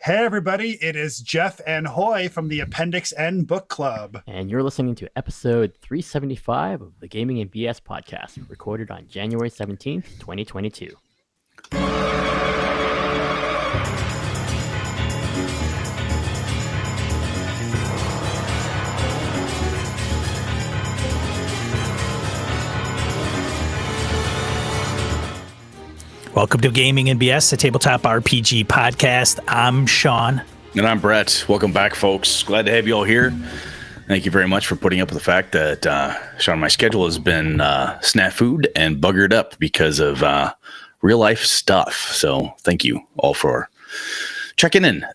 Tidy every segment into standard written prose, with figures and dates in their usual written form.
Hey everybody, it is Jeff and Hoy from the Appendix N Book Club. And you're listening to episode 375 of the Gaming and BS podcast, recorded on January 17th, 2022. Welcome to Gaming and BS, a tabletop RPG podcast. I'm Sean. And I'm Brett. Welcome back, folks. Glad to have you all here. Thank you very much for putting up with the fact that, Sean, my schedule has been snafu'd and buggered up because of real life stuff. So thank you all for checking in.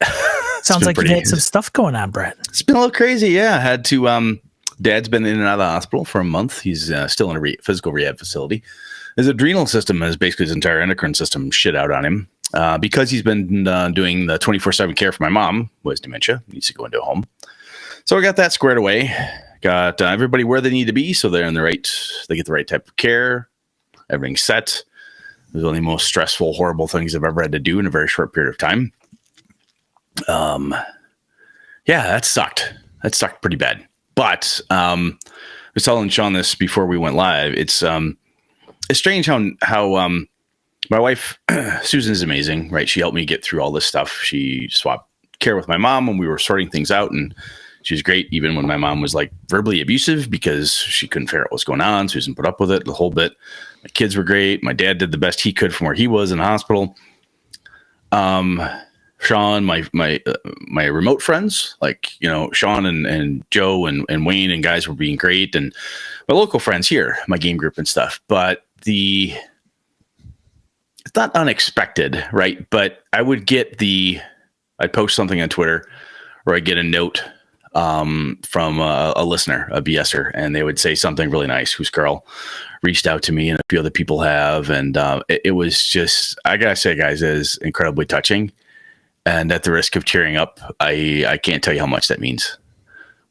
Sounds like you've had some stuff going on, Brett. It's been a little crazy, yeah. I had to, Dad's been in and out of the hospital for a month. He's still in a physical rehab facility. His adrenal system has basically his entire endocrine system shit out on him because he's been doing the 24/7 care for my mom, who has dementia, needs to go into a home. So I got that squared away. Got everybody where they need to be, so they're in they get the right type of care. Everything's set. It was one of the most stressful, horrible things I've ever had to do in a very short period of time. Yeah, that sucked. That sucked pretty bad. But I was telling Sean this before we went live. It's strange how my wife, Susan, is amazing, right? She helped me get through all this stuff. She swapped care with my mom when we were sorting things out, and she was great even when my mom was like verbally abusive because she couldn't figure out what's going on. Susan put up with it the whole bit. My kids were great. My dad did the best he could from where he was in the hospital. Sean, my remote friends, like, you know, Sean and Joe and Wayne and guys were being great, and my local friends here, my game group and stuff. But it's not unexpected, right? But I would get I'd post something on Twitter, or I'd get a note from a listener, a BSer, and they would say something really nice. Whose girl reached out to me, and a few other people have, and it was just, I gotta say, guys, it is incredibly touching. And at the risk of tearing up, I can't tell you how much that means.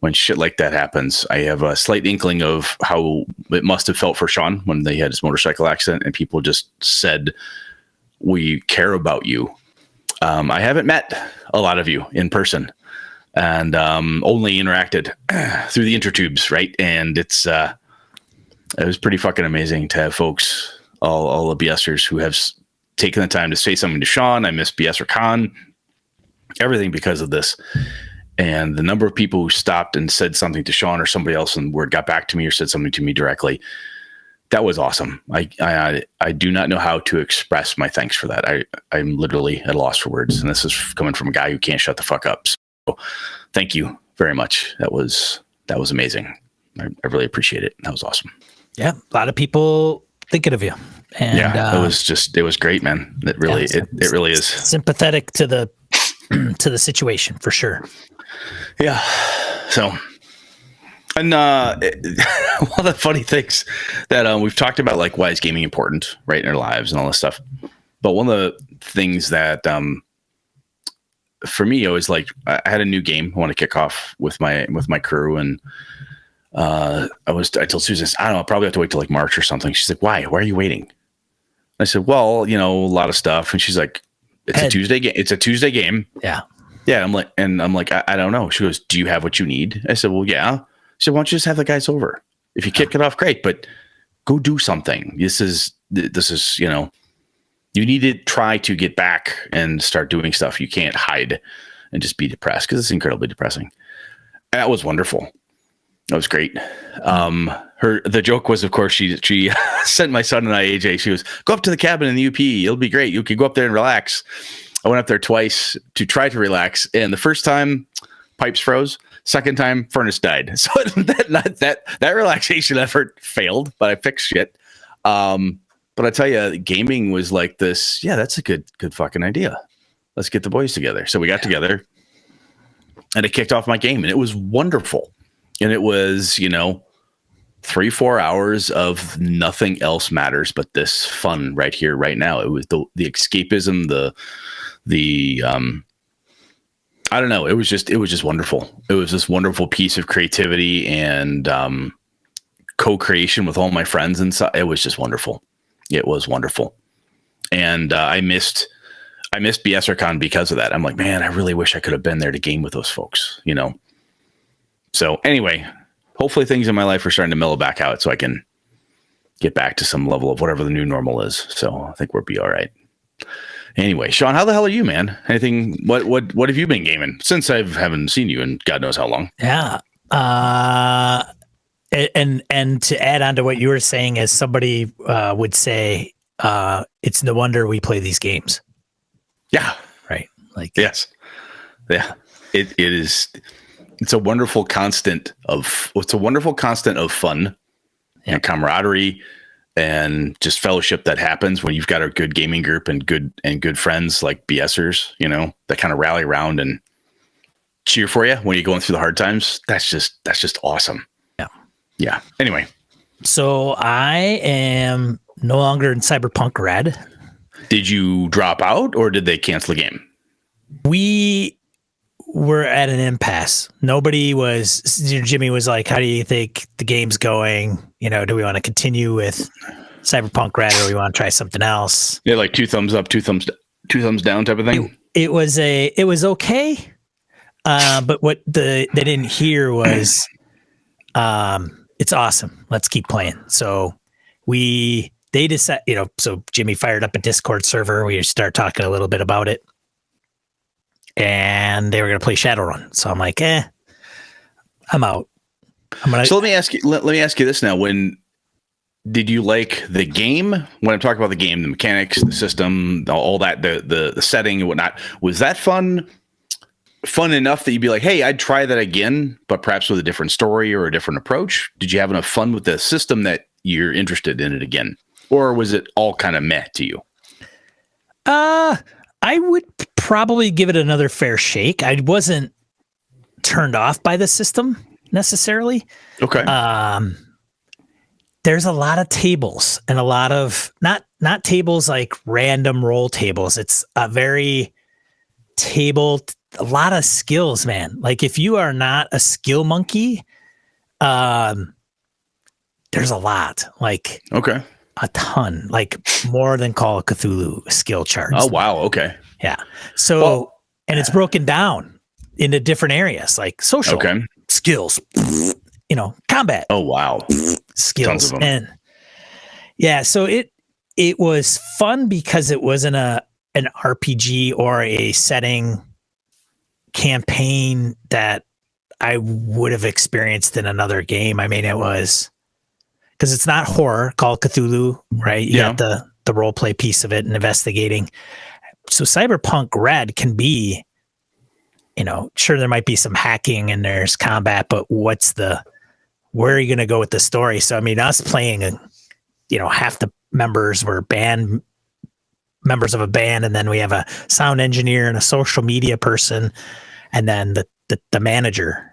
When shit like that happens, I have a slight inkling of how it must have felt for Sean when they had his motorcycle accident and people just said, "We care about you." I haven't met a lot of you in person, and only interacted through the intertubes, right? And it was pretty fucking amazing to have folks, all the BSers who have taken the time to say something to Sean. I miss BSer Con. Everything because of this. And the number of people who stopped and said something to Sean or somebody else and word got back to me or said something to me directly, that was awesome. I do not know how to express my thanks for that. I'm literally at a loss for words. And this is coming from a guy who can't shut the fuck up. So thank you very much. That was amazing. I really appreciate it. That was awesome. Yeah, a lot of people thinking of you. And yeah, it was great, man. It really, it really is sympathetic to the to the situation for sure. Yeah. So, and one of the funny things that we've talked about, like, why is gaming important, right, in our lives and all this stuff. But one of the things that for me, I was like, I had a new game I want to kick off with my crew, and I told Susan, I don't know, I'll probably have to wait till like March or something. She's like, why are you waiting? I said, well, you know, a lot of stuff. And she's like, it's a Tuesday game. It's a Tuesday game. Yeah. Yeah. I'm like, I don't know. She goes, do you have what you need? I said, well, yeah. She said, why don't you just have the guys over? If you kick it off, great, but go do something. This is, you know, you need to try to get back and start doing stuff. You can't hide and just be depressed, because it's incredibly depressing. And that was wonderful. That was great. The joke was, of course, she sent my son and I, AJ, she goes, go up to the cabin in the UP. It'll be great. You can go up there and relax. I went up there twice to try to relax. And the first time, pipes froze. Second time, furnace died. So that relaxation effort failed, but I fixed shit. But I tell you, gaming was like this. Yeah, that's a good fucking idea. Let's get the boys together. So we got together, and it kicked off my game, and it was wonderful. And it was, you know, 3-4 hours of nothing else matters but this fun right here, right now. It was the escapism, the I don't know. It was just wonderful. It was this wonderful piece of creativity and co-creation with all my friends, and so it was just wonderful. It was wonderful. And I missed I missed BSRCon because of that. I'm like, man, I really wish I could have been there to game with those folks, you know? So anyway, hopefully things in my life are starting to mellow back out so I can get back to some level of whatever the new normal is. So I think we'll be all right. Anyway, Sean, how the hell are you, man? Anything, what have you been gaming since I haven't seen you in God knows how long? Yeah. And to add on to what you were saying, as somebody would say, it's no wonder we play these games. Yeah. Right. Like, yes. Yeah. It is. It's a wonderful constant of fun and camaraderie and just fellowship that happens when you've got a good gaming group and good friends like BSers, you know, that kind of rally around and cheer for you when you're going through the hard times. That's just awesome. Yeah. Yeah. Anyway. So I am no longer in Cyberpunk Red. Did you drop out or did they cancel the game? We were at an impasse. Nobody was, Jimmy was like, how do you think the game's going? You know, do we want to continue with Cyberpunk Red or we want to try something else? Yeah, like 2 thumbs up, 2 thumbs down type of thing. It was okay. But what they didn't hear was, it's awesome. Let's keep playing. So they decided, you know, so Jimmy fired up a Discord server. We start talking a little bit about it. And they were going to play Shadowrun. So I'm like, I'm out. So let me ask you this now. When did you like the game? When I'm talking about the game, the mechanics, the system, all that, the setting and whatnot, was that fun enough that you'd be like, hey, I'd try that again, but perhaps with a different story or a different approach? Did you have enough fun with the system that you're interested in it again? Or was it all kind of meh to you? I would probably give it another fair shake. I wasn't turned off by the system necessarily. Okay. There's a lot of tables and a lot of not tables like random roll tables. It's a very a lot of skills, man. Like if you are not a skill monkey, there's a lot. Like okay. A ton, like more than Call of Cthulhu skill charts. Oh, wow. Okay. Yeah. So, and it's broken down into different areas like social skills, you know, combat. Oh, wow. Skills. Tons of them. And yeah, so it was fun because it wasn't an RPG or a setting campaign that I would have experienced in another game. I mean, it was, because it's not horror, Call of Cthulhu, right? You got the role play piece of it and investigating. So Cyberpunk Red can be, you know, sure there might be some hacking and there's combat, but where are you going to go with the story? So I mean, us playing, you know, half the members were members of a band, and then we have a sound engineer and a social media person, and then the manager.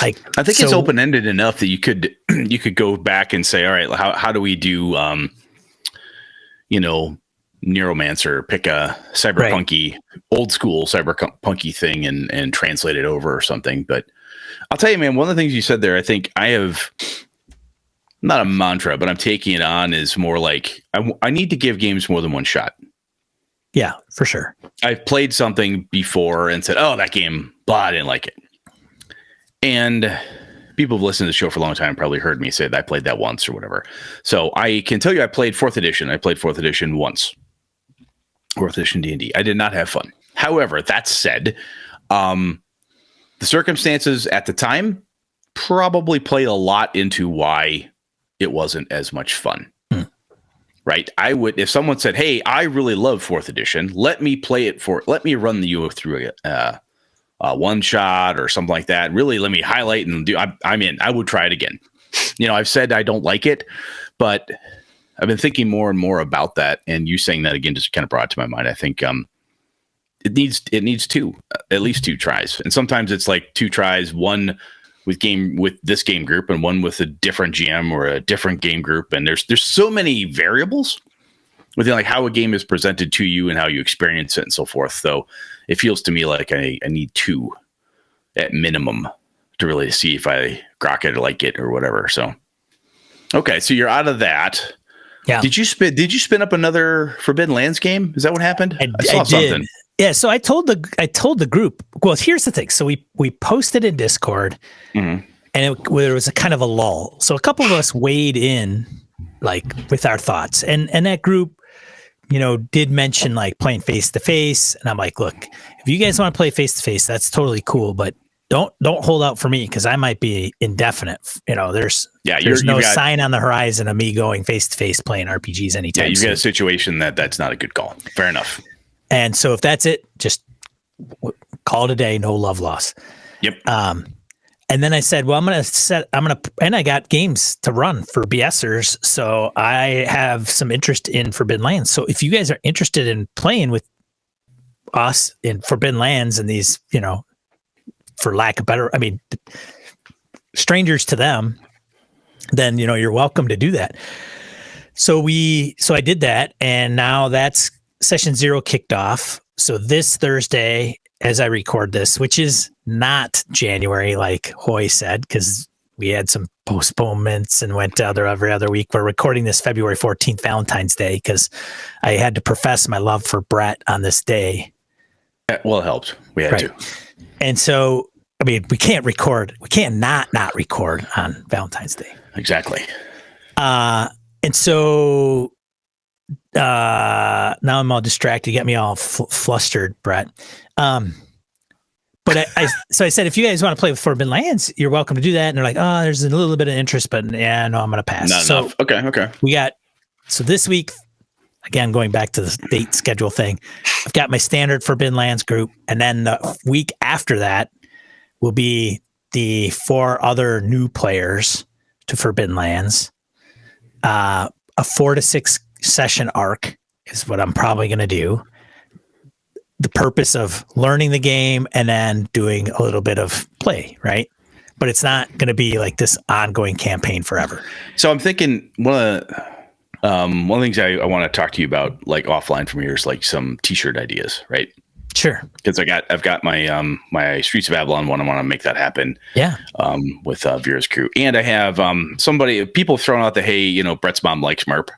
Like, I think it's open-ended enough that you could go back and say, all right, how do we do, you know, Neuromancer, pick a cyberpunky, old school cyberpunky thing and translate it over or something. But I'll tell you, man, one of the things you said there, I think I have not a mantra, but I'm taking it on is more like I need to give games more than one shot. Yeah, for sure. I've played something before and said, oh, that game, blah, I didn't like it. And people who've listened to the show for a long time probably heard me say that I played that once or whatever. So I can tell you I played 4th edition. I played 4th edition once. 4th edition D&D. I did not have fun. However, that said, the circumstances at the time probably played a lot into why it wasn't as much fun. Right? I would, if someone said, hey, I really love 4th edition, let me run you through a one shot or something like that. Really, let me highlight and do. I'm in. I would try it again. You know, I've said I don't like it, but I've been thinking more and more about that. And you saying that again just kind of brought it to my mind. I think it needs at least two tries, and sometimes it's like 2 tries, one with this game group and one with a different GM or a different game group. And there's so many variables within like how a game is presented to you and how you experience it and so forth. So it feels to me like I need 2 at minimum to really see if I grok it or like it or whatever. So, okay. So you're out of that. Yeah. Did you spin up another Forbidden Lands game? Is that what happened? I saw did. something. Yeah. So I told the group. Well, here's the thing. So we posted in Discord, Mm-hmm. and there was a kind of a lull. So a couple of us weighed in, like with our thoughts, and that group, did mention like playing face to face, and I'm like, look, if you guys want to play face to face, that's totally cool, but don't hold out for me because I might be indefinite. There's no sign on the horizon of me going face to face playing RPGs anytime. Yeah, you've soon. got a situation that's not a good call. Fair enough. And so if that's it, just call it a day. No love lost. Yep. And then I said, well, and I got games to run for BSers. So I have some interest in Forbidden Lands. So if you guys are interested in playing with us in Forbidden Lands and these, for lack of better, strangers to them, then, you're welcome to do that. So I did that, and now that's session 0 kicked off. So this Thursday, as I record this, which is not January, like Hoy said, because we had some postponements and went to every other week. We're recording this February 14th, Valentine's Day, because I had to profess my love for Brett on this day. Well, it helped. We had to. And so, we can't record. We can't not record on Valentine's Day. Exactly. And so now I'm all distracted. You got me all flustered, Brett. But I said, if you guys want to play with Forbidden Lands, you're welcome to do that. And they're like, oh, there's a little bit of interest, but yeah, no, I'm going to pass. Not enough. Okay. So this week, again, going back to the date schedule thing, I've got my standard Forbidden Lands group. And then the week after that will be the 4 other new players to Forbidden Lands. A 4 to 6 session arc is what I'm probably going to do. The purpose of learning the game and then doing a little bit of play, right? But it's not going to be like this ongoing campaign forever. So I'm thinking one of the things I want to talk to you about, like offline from here, is like some T-shirt ideas, right? Sure. Because I've got my my Streets of Avalon one. I want to make that happen. Yeah. With Vera's crew, and I have people throwing out the hey, Brett's mom likes Merp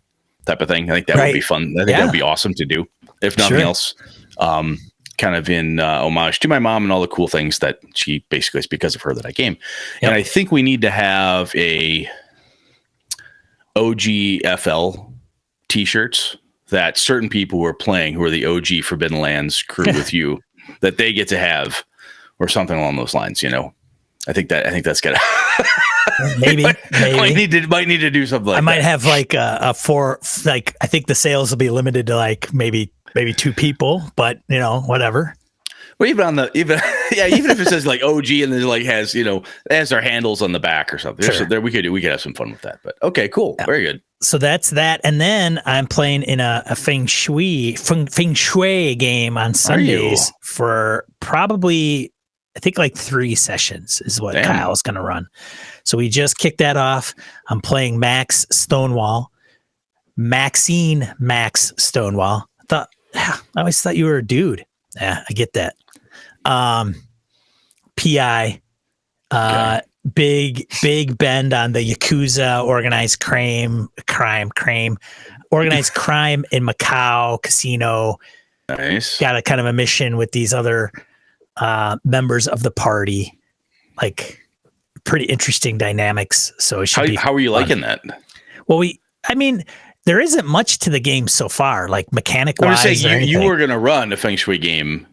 type of thing. I think that would be fun. I think that would be awesome to do, if nothing else. Kind of in homage to my mom and all the cool things that she basically, it's because of her that I game. Yep. And I think we need to have a OGFL T-shirts that certain people who are playing, who are the OG Forbidden Lands crew with you, that they get to have, or something along those lines. I think that's gonna maybe might need to do something like I might that. have like a 4, like I think the sales will be limited to like maybe 2 people, but whatever. Well, even if it says like OG and then like has our handles on the back or something. Sure. So there we could have some fun with that. But okay, cool, very good. So that's that, and then I'm playing in a feng shui game on Sundays for probably, I think, like 3 sessions is what Kyle's going to run. So we just kicked that off. I'm playing Maxine Max Stonewall. I always thought you were a dude. Yeah, I get that. PI, big bend on the Yakuza, organized crime in Macau casino. Nice. Got a kind of a mission with these other members of the party, like pretty interesting dynamics. So it should be how are you liking that? Well, there isn't much to the game so far, like mechanic wise. I was saying you were going to run a feng shui game,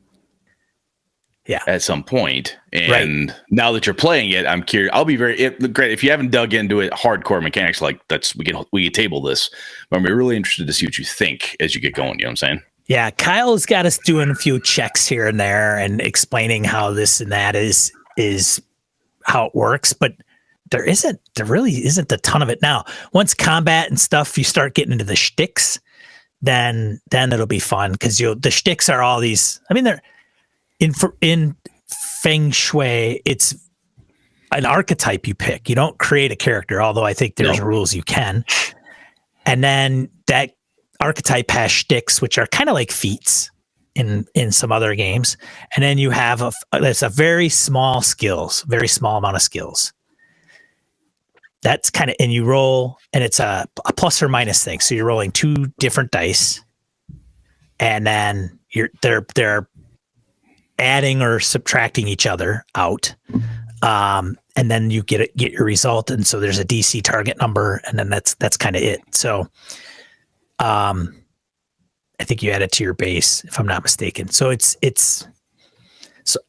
at some point, and now that you're playing it, I'm curious. I'll be great if you haven't dug into it, hardcore mechanics like that's. We can table this, but I'm really interested to see what you think as you get going. You know what I'm saying? Yeah, Kyle's got us doing a few checks here and there and explaining how this and that is how it works, but there really isn't a ton of it. Now, once combat and stuff, you start getting into the shticks, then it'll be fun because the shticks are all these. They're in feng shui. It's an archetype you pick. You don't create a character, although I think there's rules you can. And then that archetype has shticks, which are kind of like feats in some other games. And then you have that's a very small amount of skills. that's kind of, and you roll, and it's a plus or minus thing. So you're rolling 2 different dice, and then they're adding or subtracting each other out. And then you get your result. And so there's a DC target number, and then that's kind of it. So, I think you add it to your base, if I'm not mistaken. So it's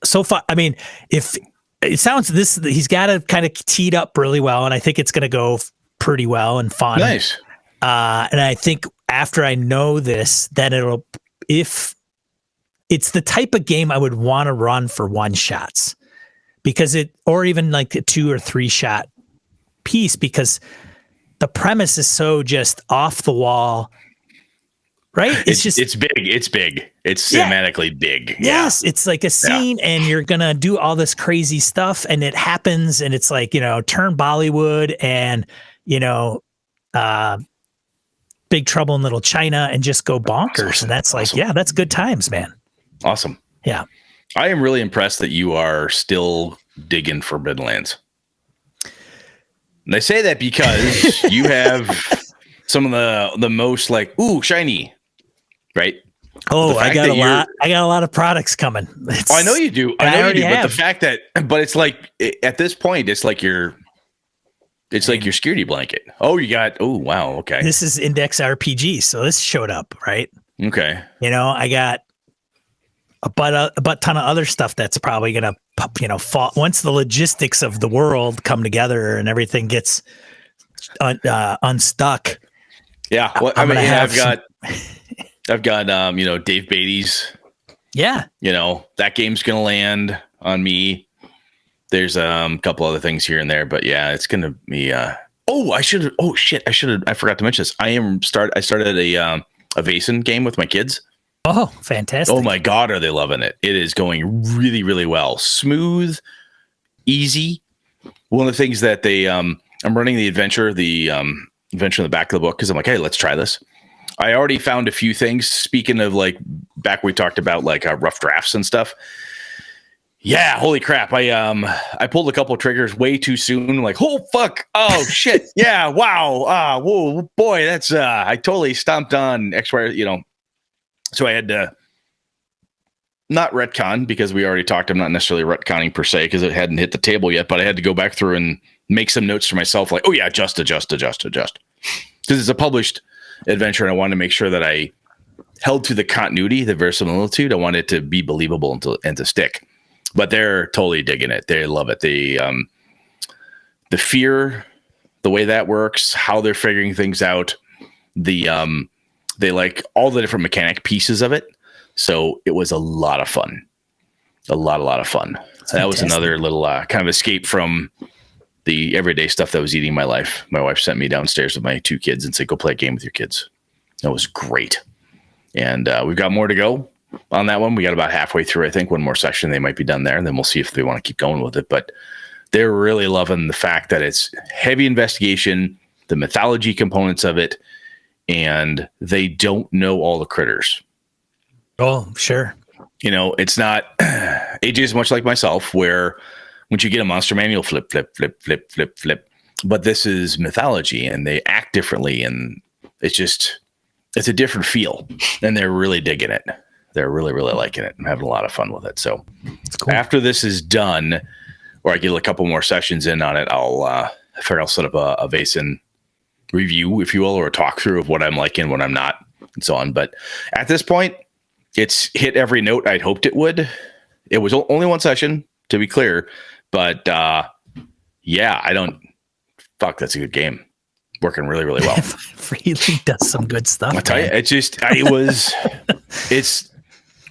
so far. I mean, if it sounds he's got it kind of teed up really well, and I think it's going to go pretty well and fun. Nice. And I think after I know this, then if it's the type of game I would want to run for 1-shots, because or even like a 2 or 3 shot piece, because the premise is so just off the wall, right? It's big. It's cinematically big. Yes. It's like a scene, and you're going to do all this crazy stuff, and it happens, and it's like, turn Bollywood and, Big Trouble in Little China, and just go bonkers. Awesome. And that's like, that's good times, man. Awesome. Yeah. I am really impressed that you are still digging Forbidden Lands. And I say that because you have some of the most like, ooh, shiny, right? Oh, I got a lot of products coming. I know you do. I know you do. But the fact but it's like at this point, it's like your security blanket. Oh, wow. Okay. This is Index RPG. So this showed up, right? Okay. I got a butt ton of other stuff that's probably going to, fall once the logistics of the world come together and everything gets unstuck. Yeah. Well, I've got Dave Beatty's. Yeah. That game's going to land on me. There's a couple other things here and there, but yeah, it's going to be, I forgot to mention this. I started a Vaesen game with my kids. Oh, fantastic. Oh my God, are they loving it? It is going really, really well. Smooth, easy. One of the things that I'm running the adventure in the back of the book, because I'm like, hey, let's try this. I already found a few things. Speaking of like back we talked about like rough drafts and stuff. Yeah, holy crap. I pulled a couple of triggers way too soon. Like, oh fuck. Oh shit. Yeah, wow. Whoa, boy, that's I totally stomped on X, Y, So I had to not retcon, because we already talked. I'm not necessarily retconning per se, because it hadn't hit the table yet, but I had to go back through and make some notes for myself. Like, oh yeah, adjust. Because it's a published adventure, and I wanted to make sure that I held to the continuity, the verisimilitude. I wanted it to be believable and to stick. But they're totally digging it. They love it. The fear, the way that works, how they're figuring things out, they like all the different mechanic pieces of it. So it was a lot of fun. A lot of fun. That was another little kind of escape from the everyday stuff that was eating my life. My wife sent me downstairs with my 2 kids and said, go play a game with your kids. That was great. And we've got more to go on that one. We got about halfway through, I think. One more session, they might be done there, and then we'll see if they want to keep going with it. But they're really loving the fact that it's heavy investigation, the mythology components of it, and they don't know all the critters. Oh, sure. It's not AJ is much like myself, where once you get a monster manual, flip. But this is mythology, and they act differently, and it's a different feel, and they're really digging it. They're really, really liking it and having a lot of fun with it. So cool. After this is done, or I get a couple more sessions in on it, I'll set up a Vaesen review, if you will, or a talk through of what I'm liking, what I'm not, and so on. But at this point, it's hit every note I'd hoped it would. It was only one session, to be clear, but that's a good game. Working really, really well. Really does some good stuff. I'll tell you,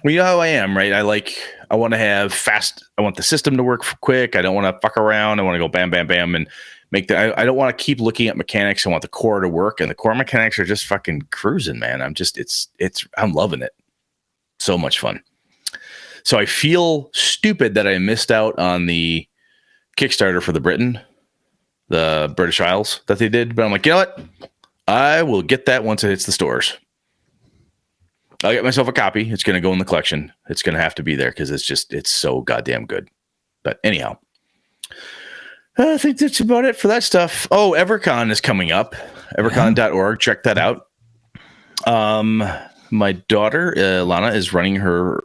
you know how I am, right? I want to have fast. I want the system to work quick. I don't want to fuck around. I want to go bam, bam, bam, and make I don't want to keep looking at mechanics. I want the core to work, and the core mechanics are just fucking cruising, man. I'm loving it. So much fun. So I feel stupid that I missed out on the Kickstarter for the British Isles that they did, but I'm like, you know what? I will get that once it hits the stores. I'll get myself a copy. It's going to go in the collection. It's going to have to be there, because it's so goddamn good. But anyhow, I think that's about it for that stuff. Oh, EverCon is coming up. Evercon.org. Check that out. My daughter, Lana, is running her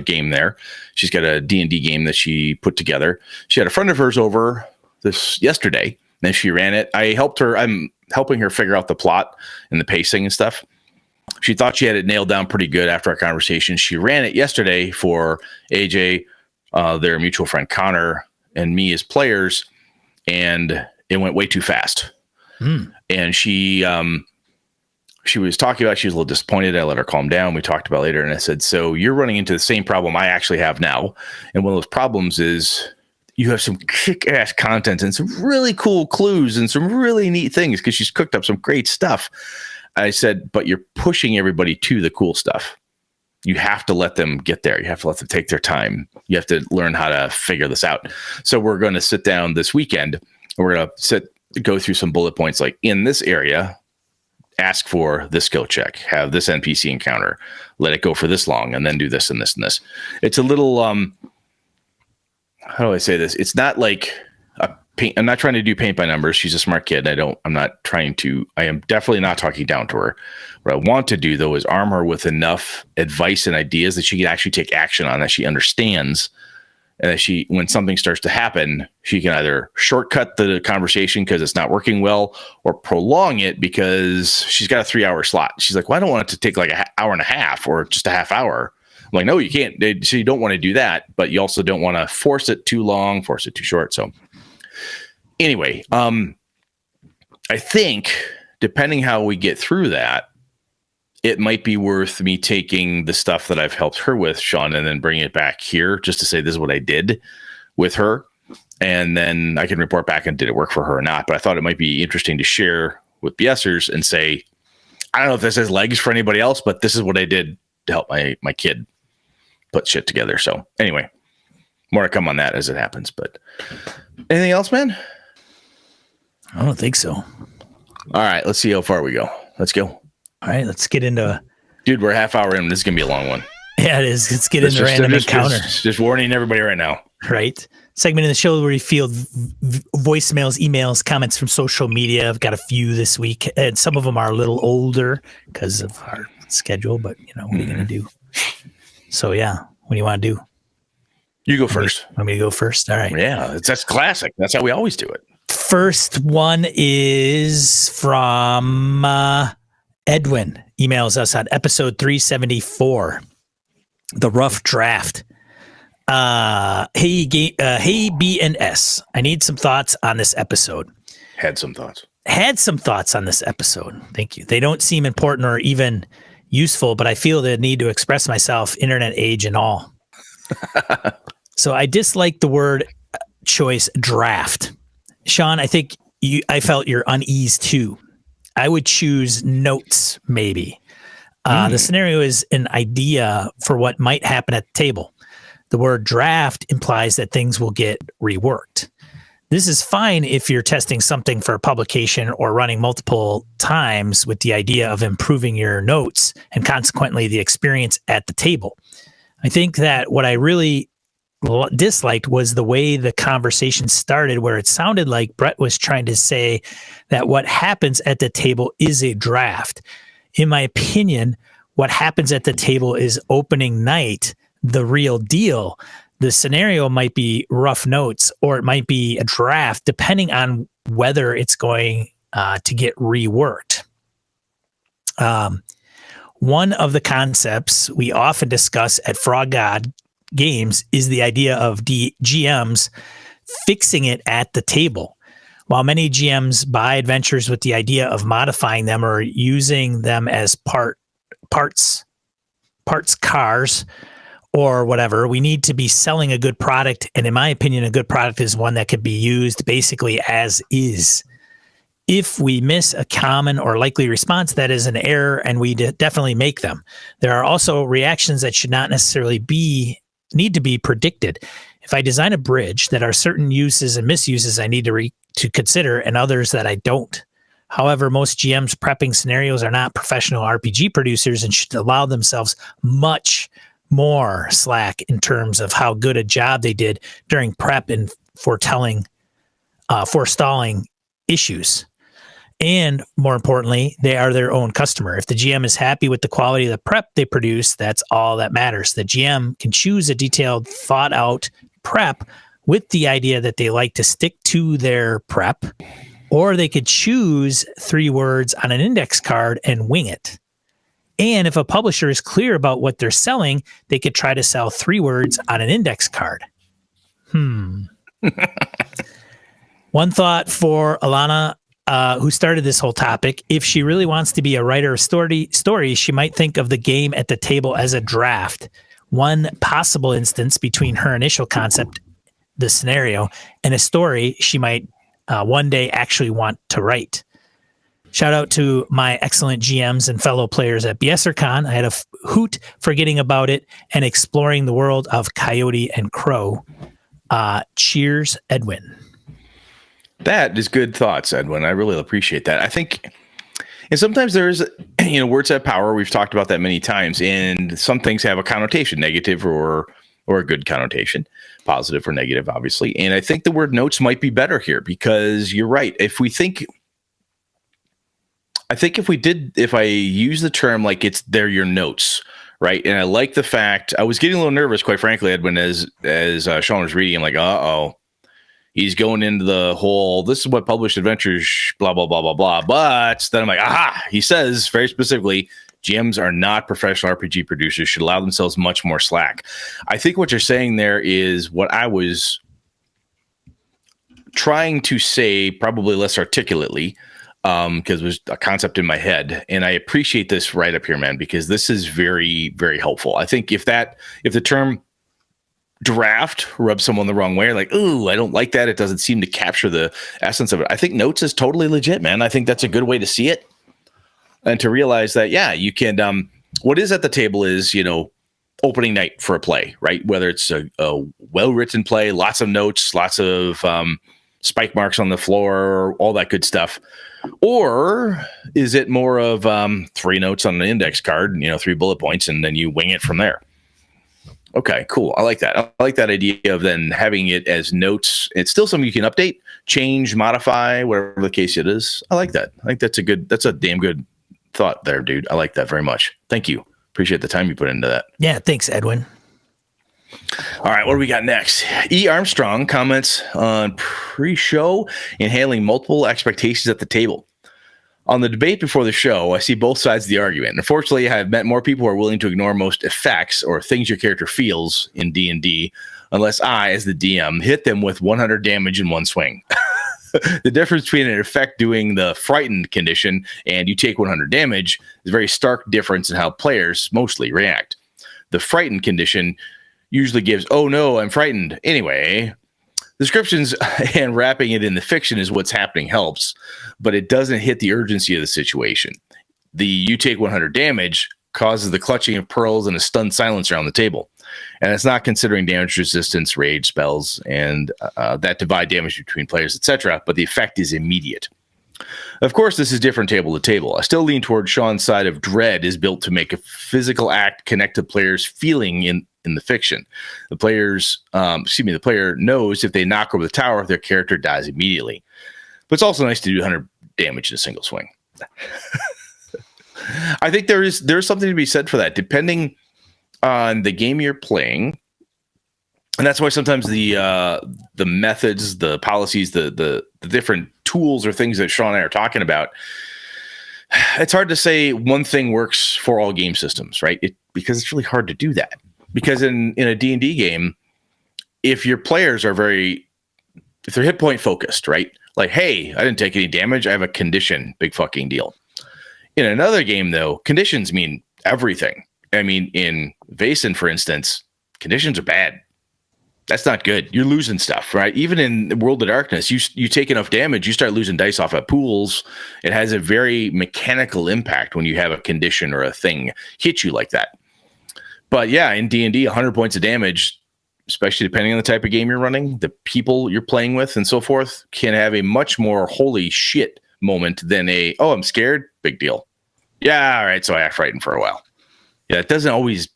game there. She's got a D&D game that she put together. She had a friend of hers over yesterday, and she ran it. I helped her. I'm helping her figure out the plot and the pacing and stuff. She thought she had it nailed down pretty good after our conversation. She ran it yesterday for AJ, their mutual friend Connor, and me as players, and it went way too fast. And she was talking about, she was a little disappointed. I let her calm down. We talked about it later, and I said, so you're running into the same problem I actually have now. And one of those problems is you have some kick-ass content and some really cool clues and some really neat things, because she's cooked up some great stuff. I said, but you're pushing everybody to the cool stuff. You have to let them get there. You have to let them take their time. You have to learn how to figure this out. So we're going to sit down this weekend, and we're going to go through some bullet points, like in this area, ask for this skill check, have this NPC encounter, let it go for this long, and then do this and this and this. It's a little, how do I say this? It's not like I'm not trying to do paint by numbers. She's a smart kid. I am definitely not talking down to her. What I want to do, though, is arm her with enough advice and ideas that she can actually take action on, that she understands. And that when something starts to happen, she can either shortcut the conversation because it's not working well, or prolong it because she's got a 3-hour slot. She's like, well, I don't want it to take like an hour and a half or just a half hour. I'm like, no, you can't. So you don't want to do that, but you also don't want to force it too long, force it too short. So anyway, I think depending how we get through that, it might be worth me taking the stuff that I've helped her with, Sean, and then bringing it back here just to say this is what I did with her. And then I can report back and did it work for her or not. But I thought it might be interesting to share with BSers and say, I don't know if this has legs for anybody else, but this is what I did to help my kid put shit together. So anyway, more to come on that as it happens. But anything else, man? I don't think so. All right, let's see how far we go. Let's go. All right, let's get into. Dude, we're a half hour in. This is gonna be a long one. Yeah, it is. Let's get into random encounter. Just warning everybody right now. Right. Segment in the show where we field voicemails, emails, comments from social media. I've got a few this week, and some of them are a little older because of our schedule. But what are you gonna do? So yeah, what do you want to do? You go first. Want me to go first? All right. Yeah, that's classic. That's how we always do it. First one is from Edwin. Emails us on episode 374, The Rough Draft. Hey, B&S. I need some thoughts on this episode. Had some thoughts on this episode. Thank you. They don't seem important or even useful, but I feel the need to express myself, internet age and all. So I dislike the word choice, draft. Sean, I think I felt your unease too. I would choose notes, maybe. The scenario is an idea for what might happen at the table. The word draft implies that things will get reworked. This is fine if you're testing something for publication or running multiple times with the idea of improving your notes and consequently the experience at the table. I think that what I really disliked was the way the conversation started, where it sounded like Brett was trying to say that what happens at the table is a draft. In my opinion, what happens at the table is opening night, the real deal. The scenario might be rough notes or it might be a draft, depending on whether it's going to get reworked. One of the concepts we often discuss at Frog God Games is the idea of GMs fixing it at the table. While many GMs buy adventures with the idea of modifying them or using them as parts cars or whatever, we need to be selling a good product. And in my opinion, a good product is one that could be used basically as is. If we miss a common or likely response, that is an error, and we definitely make them. There are also reactions that should not necessarily need to be predicted. If I design a bridge, that are certain uses and misuses I need to consider, and others that I don't. However, most GMs prepping scenarios are not professional RPG producers and should allow themselves much more slack in terms of how good a job they did during prep and foretelling forestalling issues. And more importantly, they are their own customer. If the GM is happy with the quality of the prep they produce, that's all that matters. The GM can choose a detailed, thought out prep with the idea that they like to stick to their prep, or they could choose 3 words on an index card and wing it. And if a publisher is clear about what they're selling, they could try to sell 3 words on an index card. One thought for Alana, who started this whole topic. If she really wants to be a writer of stories, she might think of the game at the table as a draft. One possible instance between her initial concept, the scenario, and a story she might one day actually want to write. Shout out to my excellent GMs and fellow players at BSRCon. I had a hoot forgetting about it and exploring the world of Coyote and Crow. Cheers, Edwin. That is good thoughts, Edwin. I really appreciate that. I think, and sometimes there's, words have power. We've talked about that many times, and some things have a connotation, negative or a good connotation, positive or negative, obviously. And I think the word notes might be better here because you're right. If I use the term like they're your notes, right? And I like the fact I was getting a little nervous, quite frankly, Edwin, as Sean was reading. I'm like, uh-oh. He's going into the whole, this is what published adventures, blah, blah, blah, blah, blah. But then I'm like, aha, he says very specifically, GMs are not professional RPG producers, should allow themselves much more slack. I think what you're saying there is what I was trying to say, probably less articulately, because it was a concept in my head. And I appreciate this right up here, man, because this is very, very helpful. I think if the term draft rubs someone the wrong way, like, ooh, I don't like that, it doesn't seem to capture the essence of it, I think notes is totally legit, man. I think that's a good way to see it and to realize that, yeah, you can what is at the table is opening night for a play, right? Whether it's a well-written play, lots of notes, lots of spike marks on the floor, all that good stuff, or is it more of 3 notes on an index card, 3 bullet points, and then you wing it from there? Okay, cool. I like that. I like that idea of then having it as notes. It's still something you can update, change, modify, whatever the case it is. I like that. I think that's a damn good thought there, dude. I like that very much. Thank you. Appreciate the time you put into that. Yeah, thanks, Edwin. All right, what do we got next? E. Armstrong comments on pre-show and handling multiple expectations at the table. On the debate before the show, I see both sides of the argument. Unfortunately, I have met more people who are willing to ignore most effects or things your character feels in D&D, unless I, as the DM, hit them with 100 damage in one swing. The difference between an effect doing the frightened condition and you take 100 damage is a very stark difference in how players mostly react. The frightened condition usually gives, oh no, I'm frightened. Anyway, descriptions and wrapping it in the fiction is what's happening helps, but it doesn't hit the urgency of the situation. The you take 100 damage causes the clutching of pearls and a stunned silence around the table. And it's not considering damage resistance, rage spells, and that divide damage between players, etc., but the effect is immediate. Of course, this is different table to table. I still lean toward Sean's side of dread is built to make a physical act connect to players' feeling in the fiction. The player knows if they knock over the tower, their character dies immediately. But it's also nice to do 100 damage in a single swing. I think there's something to be said for that, depending on the game you're playing. And that's why sometimes the methods, the policies, the different tools or things that Sean and I are talking about, it's hard to say one thing works for all game systems, right? Because it's really hard to do that. Because in a D&D game, if your players are if they're hit point focused, right? Like, hey, I didn't take any damage, I have a condition, big fucking deal. In another game, though, conditions mean everything. I mean, in Vaesen, for instance, conditions are bad. That's not good. You're losing stuff, right? Even in World of Darkness, you take enough damage, you start losing dice off at pools. It has a very mechanical impact when you have a condition or a thing hit you like that. But yeah, in D&D, 100 points of damage, especially depending on the type of game you're running, the people you're playing with and so forth, can have a much more holy shit moment than oh, I'm scared, big deal. Yeah, all right, so I act frightened for a while. Yeah, it doesn't always,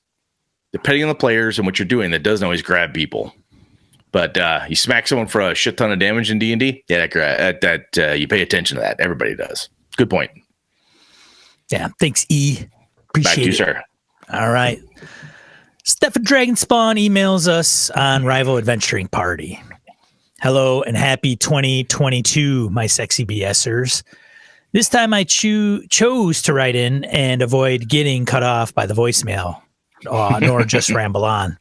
depending on the players and what you're doing, that doesn't always grab people. But you smack someone for a shit ton of damage in D&D, yeah, that you pay attention to that. Everybody does. Good point. Yeah, thanks, E. Appreciate Back to you, it. sir. All right. Stefan Dragonspawn emails us on Rival Adventuring Party. Hello and happy 2022, my sexy BSers. This time I chose to write in and avoid getting cut off by the voicemail, nor just ramble on.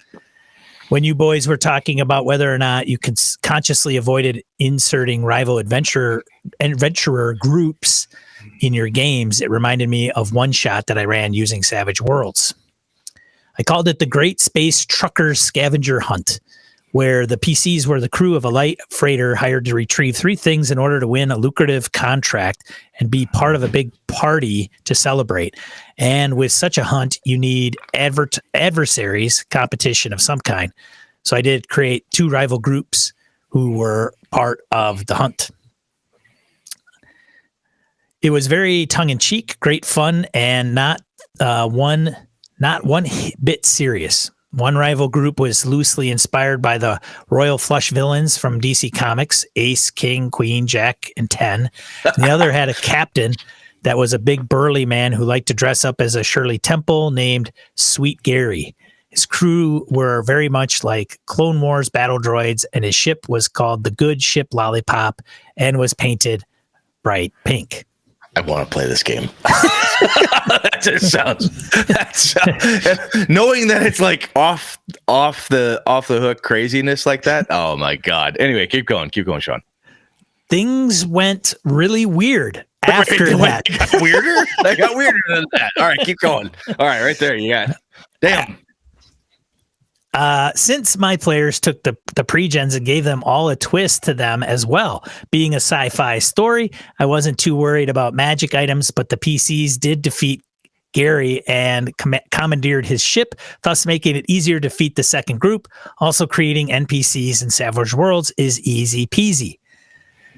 When you boys were talking about whether or not you consciously avoided inserting rival adventurer groups in your games, it reminded me of one shot that I ran using Savage Worlds. I called it the Great Space Trucker Scavenger Hunt, where the PCs were the crew of a light freighter hired to retrieve 3 things in order to win a lucrative contract and be part of a big party to celebrate. And with such a hunt, you need adversaries, competition of some kind. So I did create 2 rival groups who were part of the hunt. It was very tongue-in-cheek, great fun, and not one bit serious. One rival group was loosely inspired by the Royal Flush villains from DC Comics, Ace, King, Queen, Jack, and 10. And the other had a captain that was a big burly man who liked to dress up as a Shirley Temple named Sweet Gary. His crew were very much like Clone Wars battle droids, and his ship was called the Good Ship Lollipop and was painted bright pink. I want to play this game. That just sounds. Knowing that it's like off the hook craziness like that. Oh my god. Anyway, keep going, Sean. Things went really weird after that. It got weirder. They got weirder than that. All right, keep going. All right, right there. You got. Damn. Since my players took the pre-gens and gave them all a twist to them as well, being a sci-fi story, I wasn't too worried about magic items, but the PCs did defeat Gary and commandeered his ship, thus making it easier to defeat the second group. Also, creating NPCs in Savage Worlds is easy peasy.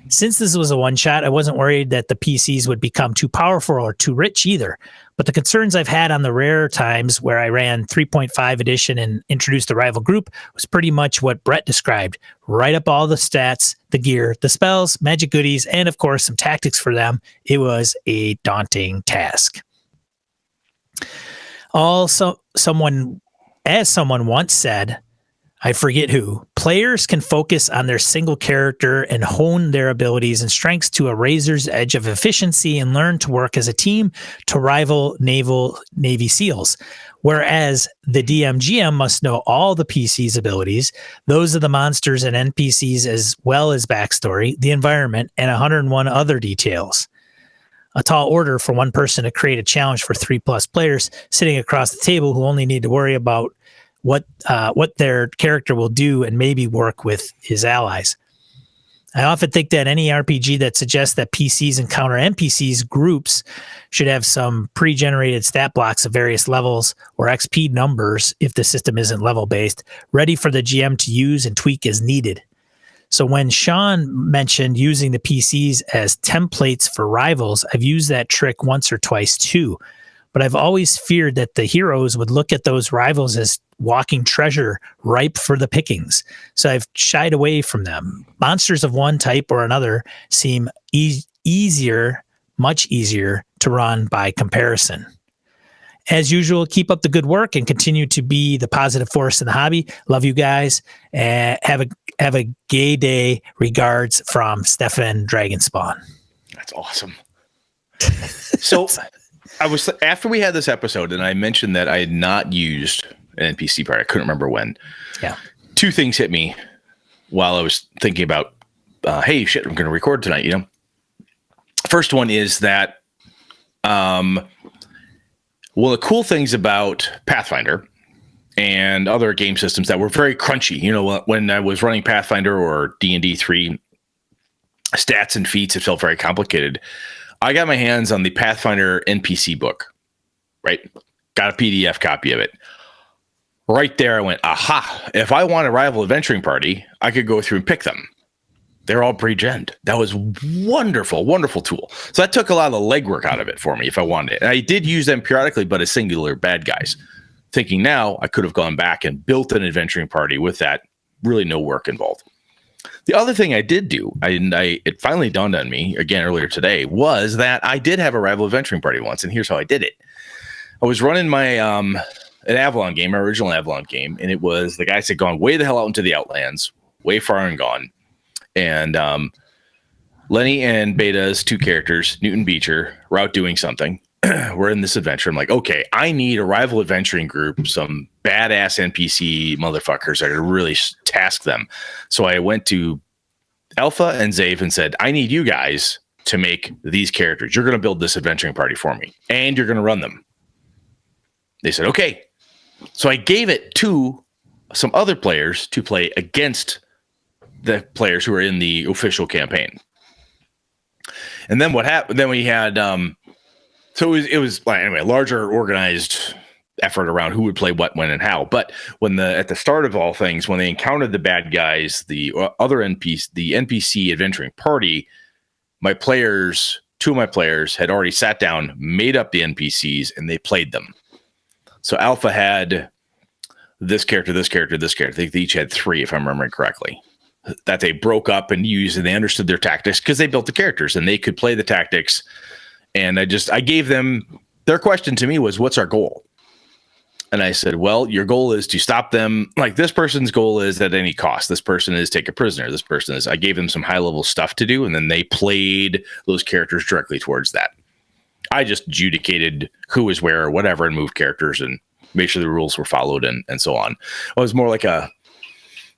Since this was a one-shot, I wasn't worried that the PCs would become too powerful or too rich either. But the concerns I've had on the rare times where I ran 3.5 edition and introduced the rival group was pretty much what Brett described. Write up all the stats, the gear, the spells, magic goodies, and of course some tactics for them. It was a daunting task. Also, someone once said, I forget who, players can focus on their single character and hone their abilities and strengths to a razor's edge of efficiency and learn to work as a team to rival Navy SEALs. Whereas the DMGM must know all the PC's abilities, those of the monsters and NPCs, as well as backstory, the environment, and 101 other details. A tall order for one person to create a challenge for 3+ players sitting across the table who only need to worry about what their character will do and maybe work with his allies. I often think that any RPG that suggests that PCs encounter NPCs groups should have some pre-generated stat blocks of various levels or XP numbers if the system isn't level-based, ready for the GM to use and tweak as needed. So when Sean mentioned using the PCs as templates for rivals, I've used that trick once or twice too. But I've always feared that the heroes would look at those rivals as walking treasure ripe for the pickings. So I've shied away from them. Monsters of one type or another seem much easier to run by comparison. As usual, keep up the good work and continue to be the positive force in the hobby. Love you guys. Have a gay day. Regards from Stefan Dragonspawn. That's awesome. So after we had this episode and I mentioned that I had not used an NPC part, I couldn't remember when. Yeah. 2 things hit me while I was thinking about, hey, shit, I'm going to record tonight, First one is that, one of the cool things about Pathfinder and other game systems that were very crunchy, when I was running Pathfinder or D&D 3 stats and feats, it felt very complicated. I got my hands on the Pathfinder NPC book, right? Got a PDF copy of it. Right there, I went, aha, if I want a rival adventuring party, I could go through and pick them. They're all pre-gened. That was wonderful, wonderful tool. So that took a lot of the legwork out of it for me if I wanted it. And I did use them periodically, but as singular bad guys. Thinking now, I could have gone back and built an adventuring party with that really no work involved. The other thing I did do, it finally dawned on me again earlier today, was that I did have a rival adventuring party once, and here's how I did it. I was running my an Avalon game, my original Avalon game, and it was the guys had gone way the hell out into the Outlands, way far and gone, and Lenny and Beta's two characters, Newton Beecher, were out doing something. We're in this adventure. I'm like, okay, I need a rival adventuring group, some badass NPC motherfuckers that are really task them. So I went to Alpha and Zave and said, I need you guys to make these characters. You're going to build this adventuring party for me, and you're going to run them. They said, okay. So I gave it to some other players to play against the players who were in the official campaign. And then what happened? Then we had, so it was anyway, a larger organized effort around who would play what, when, and how. But when at the start of all things, when they encountered the bad guys, the other NPC adventuring party, two of my players had already sat down, made up the NPCs, and they played them. So Alpha had this character, this character, this character. I think they each had 3, if I'm remembering correctly, that they broke up and used, and they understood their tactics because they built the characters and they could play the tactics. And I gave them, their question to me was, what's our goal? And I said, well, your goal is to stop them. Like, this person's goal is at any cost. This person is take a prisoner. This person is, I gave them some high level stuff to do. And then they played those characters directly towards that. I just adjudicated who was where or whatever and moved characters and made sure the rules were followed and so on. I was more like a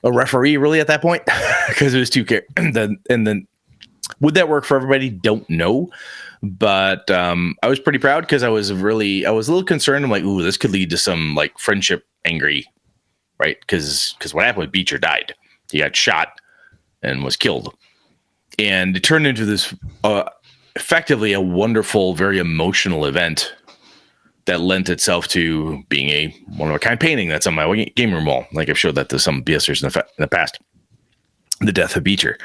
referee really at that point because it was two characters. And then would that work for everybody? Don't know. But I was pretty proud because I was a little concerned. I'm like, ooh, this could lead to some like friendship angry, right? Because what happened with Beecher died. He got shot and was killed. And it turned into this effectively a wonderful, very emotional event that lent itself to being a one-of-a-kind painting that's on my game room wall. Like I've showed that to some BSers in the past. The death of Beecher.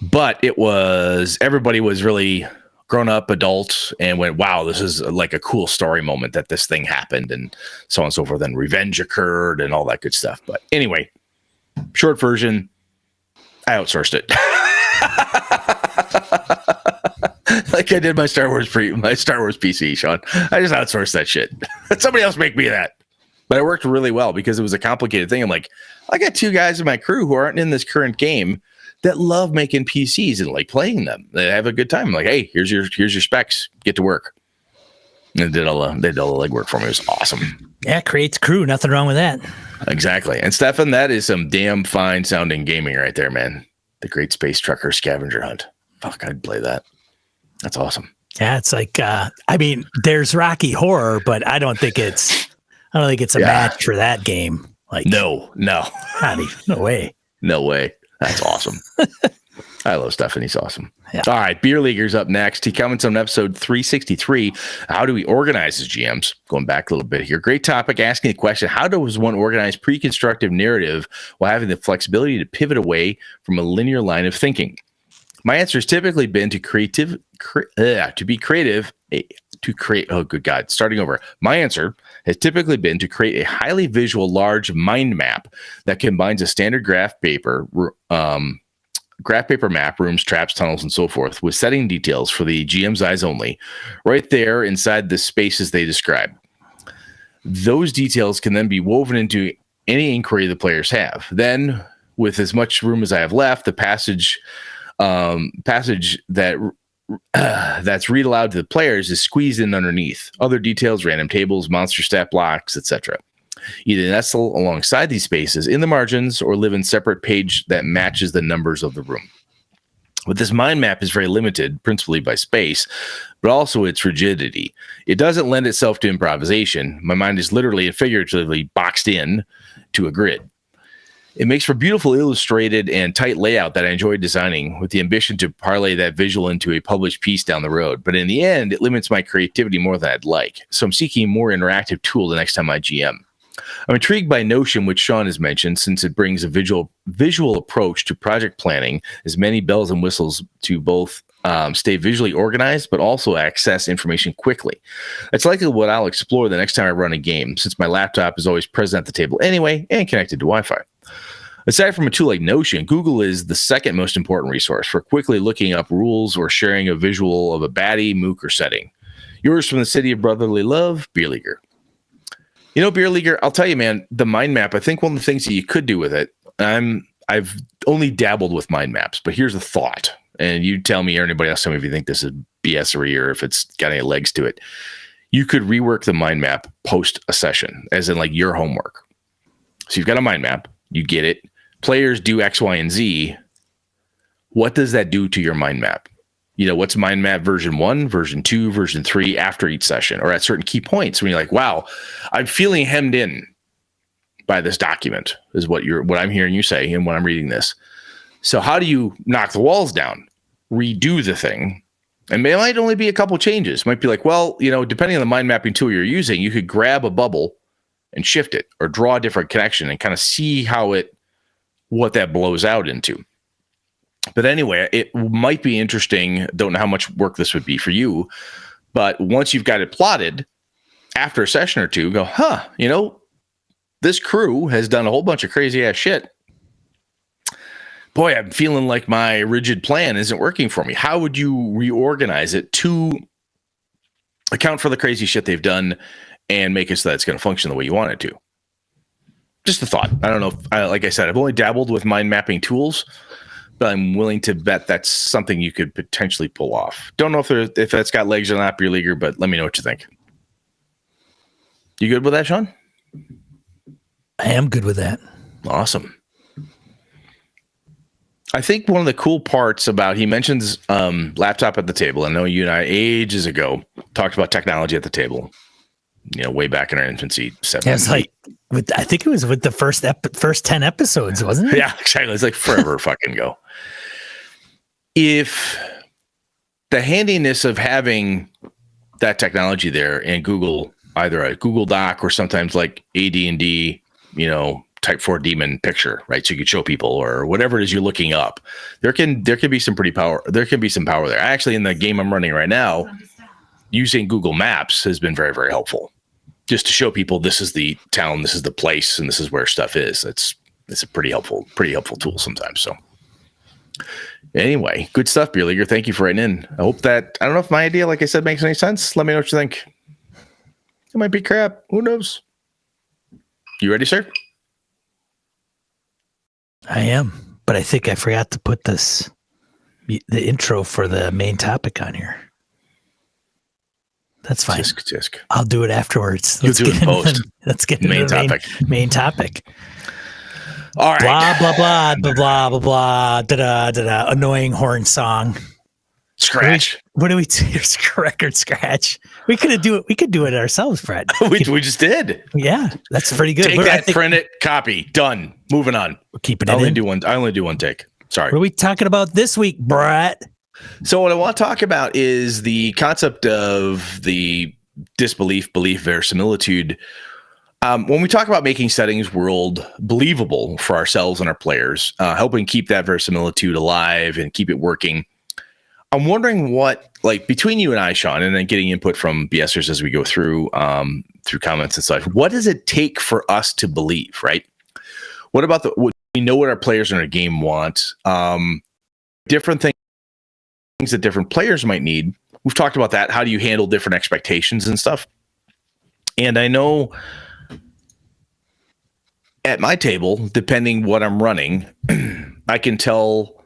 But everybody was really grown up adult and went, wow, this is like a cool story moment that this thing happened and so on and so forth. And revenge occurred and all that good stuff. But anyway, short version, I outsourced it. Like I did my Star Wars PC, Sean. I just outsourced that shit. Somebody else make me that. But it worked really well because it was a complicated thing. I'm like, I got 2 guys in my crew who aren't in this current game that love making PCs and like playing them. They have a good time. I'm like, hey, here's your specs. Get to work. And they did all the legwork for me. It was awesome. Yeah, creates crew. Nothing wrong with that. Exactly. And Stefan, that is some damn fine sounding gaming right there, man. The Great Space Trucker Scavenger Hunt. Fuck, I'd play that. That's awesome. Yeah, it's like there's Rocky Horror, but I don't think it's a match for that game. Like no. No way. No way. That's awesome. I love Stefan. He's awesome. Yeah. All right. Beer Leaguer's up next. He comments on episode 363. How do we organize as GMs? Going back a little bit here. Great topic. Asking the question, how does one organize pre-constructive narrative while having the flexibility to pivot away from a linear line of thinking? My answer has typically been to be creative. Oh, good God. Starting over. My answer has typically been to create a highly visual, large mind map that combines a standard graph paper map, rooms, traps, tunnels, and so forth, with setting details for the GM's eyes only, right there inside the spaces they describe. Those details can then be woven into any inquiry the players have. Then, with as much room as I have left, the passage that's read aloud to the players is squeezed in underneath. Other details, random tables, monster stat blocks, etc. Either nestle alongside these spaces in the margins or live in separate page that matches the numbers of the room. But this mind map is very limited, principally by space, but also its rigidity. It doesn't lend itself to improvisation. My mind is literally and figuratively boxed in to a grid. It makes for beautiful illustrated and tight layout that I enjoy designing, with the ambition to parlay that visual into a published piece down the road. But in the end, it limits my creativity more than I'd like. So I'm seeking a more interactive tool the next time I GM. I'm intrigued by Notion, which Sean has mentioned, since it brings a visual approach to project planning, as many bells and whistles to both stay visually organized, but also access information quickly. That's likely what I'll explore the next time I run a game, since my laptop is always present at the table anyway and connected to Wi-Fi. Aside from a tool like Notion, Google is the second most important resource for quickly looking up rules or sharing a visual of a baddie, mook, or setting. Yours from the city of brotherly love, Beer Leaguer. You know, Beer Leaguer, I'll tell you, man, the mind map, I think one of the things that you could do with it, I've only dabbled with mind maps, but here's a thought. And you tell me, or anybody else tell me if you think this is BS-ery or if it's got any legs to it. You could rework the mind map post a session, as in like your homework. So you've got a mind map, you get it. Players do X, Y, and Z. What does that do to your mind map? You know, what's mind map version 1, version 2, version 3 after each session, or at certain key points when you're like, wow, I'm feeling hemmed in by this document, is what I'm hearing you say and when I'm reading this. So how do you knock the walls down, redo the thing? And it might only be a couple changes. It might be like, well, you know, depending on the mind mapping tool you're using, you could grab a bubble and shift it or draw a different connection and kind of see what that blows out into. But anyway, it might be interesting. Don't know how much work this would be for you, but once you've got it plotted after a session or two, go, you know, this crew has done a whole bunch of crazy ass shit. Boy, I'm feeling like my rigid plan isn't working for me. How would you reorganize it to account for the crazy shit they've done and make it so that it's going to function the way you want it to? Just a thought. I don't know. Like I said, I've only dabbled with mind mapping tools, but I'm willing to bet that's something you could potentially pull off. Don't know if that's got legs or not, Beer Leaguer, but let me know what you think. You good with that, Sean? I am good with that. Awesome. I think one of the cool parts about, he mentions laptop at the table. I know you and I ages ago talked about technology at the table, you know, way back in our infancy. Yeah, it's like, I think it was with the first 10 episodes, wasn't it? Yeah, exactly. It's like forever fucking go. If the handiness of having that technology there in Google, either a Google Doc or sometimes like AD&D, you know, type 4 demon picture, right? So you could show people or whatever it is you're looking up. There can be some pretty power. There can be some power there. Actually, in the game I'm running right now, using Google Maps has been very, very helpful. Just to show people this is the town, this is the place, and this is where stuff is. It's a pretty helpful tool sometimes. So anyway, good stuff, Beer Leaguer. Thank you for writing in. I hope that, I don't know if my idea, like I said, makes any sense. Let me know what you think. It might be crap. Who knows? You ready, sir? I am, but I think I forgot to put the intro for the main topic on here. That's fine. Tisk. I'll do it afterwards. You'll do it in post. Let's get into main the topic. Main topic. All right. Blah blah blah blah blah blah. Da da. Annoying horn song. Scratch. What do we do? Here's a record scratch. We could do it. We could do it ourselves, Fred. we just did. Yeah, that's pretty good. Take that, print it, copy, done. Moving on. We're keeping it. I only do one take. Sorry. What are we talking about this week, Brett? So what I want to talk about is the concept of the disbelief, belief, verisimilitude. When we talk about making settings world believable for ourselves and our players, helping keep that verisimilitude alive and keep it working, I'm wondering what, like, between you and I, Sean, and then getting input from BSers as we go through comments and such, what does it take for us to believe, right? What about we know what our players in our game want, different things that different players might need. We've talked about that. How do you handle different expectations and stuff? And I know at my table, depending what I'm running, I can tell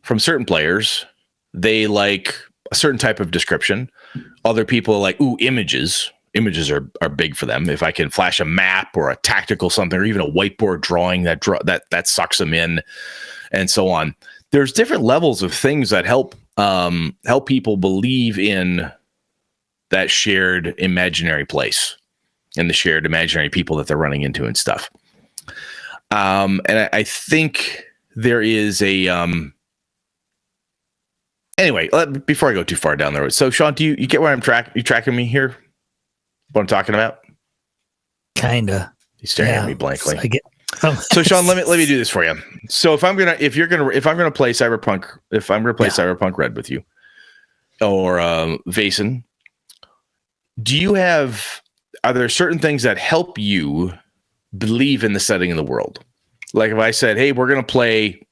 from certain players, they like a certain type of description. Other people are like, ooh, images. Images are big for them. If I can flash a map or a tactical something, or even a whiteboard drawing that sucks them in, and so on. There's different levels of things that help people believe in that shared imaginary place and the shared imaginary people that they're running into and stuff. And I think there is a anyway, before I go too far down the road. So Sean, do you get where I'm you tracking me here? What I'm talking about? Kinda. He's staring at me blankly. I get, so Sean, let me do this for you. So if I'm gonna play Cyberpunk Red with you, or Vason, are there certain things that help you believe in the setting of the world? Like if I said, hey, we're going to play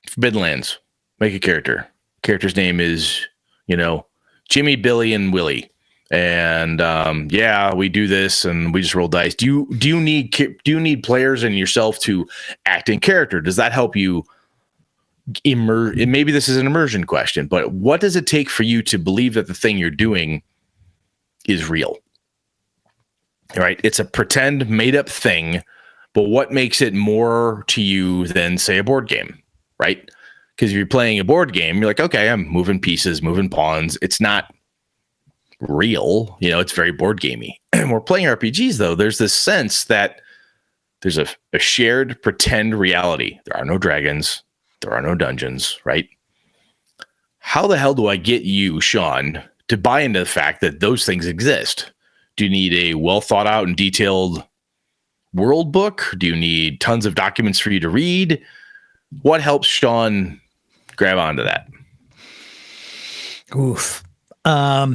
Forbidden Lands, make a character. Character's name is, Jimmy, Billy, and Willie. And we do this and we just roll dice. Do you need players and yourself to act in character? Does that help you immerse? Maybe this is an immersion question, but what does it take for you to believe that the thing you're doing is real? Right? It's a pretend made up thing, but what makes it more to you than, say, a board game, right? Because if you're playing a board game, you're like, okay, I'm moving pieces, moving pawns. It's not real, it's very board gamey. And we're playing RPGs, though. There's this sense that there's a shared pretend reality. There are no dragons. There are no dungeons, right? How the hell do I get you, Sean, to buy into the fact that those things exist? Do you need a well thought out and detailed world book? Do you need tons of documents for you to read? What helps Sean grab onto that? Oof. I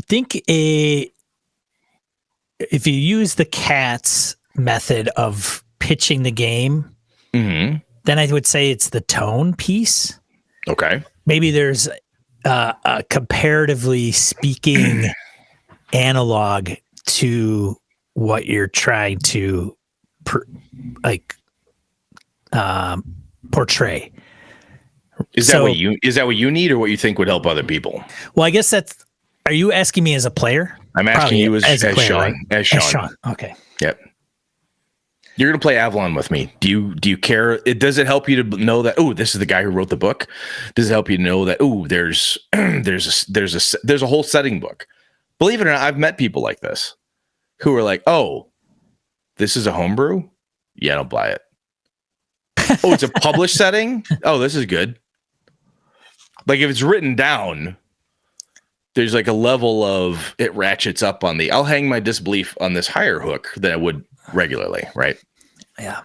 think if you use the cat's method of pitching the game, then I would say it's the tone piece. Okay. Maybe there's a comparatively speaking analog to what you're trying to portray. Is that what you need, or what you think would help other people? Well, I guess are you asking me as a player? I'm asking you as player, Sean. right? As Sean. As Sean. Okay. Yep. You're going to play Avalon with me. Do you care? Does it help you to know that, this is the guy who wrote the book? Does it help you to know that, there's a whole setting book? Believe it or not, I've met people like this who are like, this is a homebrew? Yeah, don't buy it. It's a published setting? Oh, this is good. Like if it's written down, there's like a level of it ratchets up on I'll hang my disbelief on this higher hook than I would regularly, right? Yeah.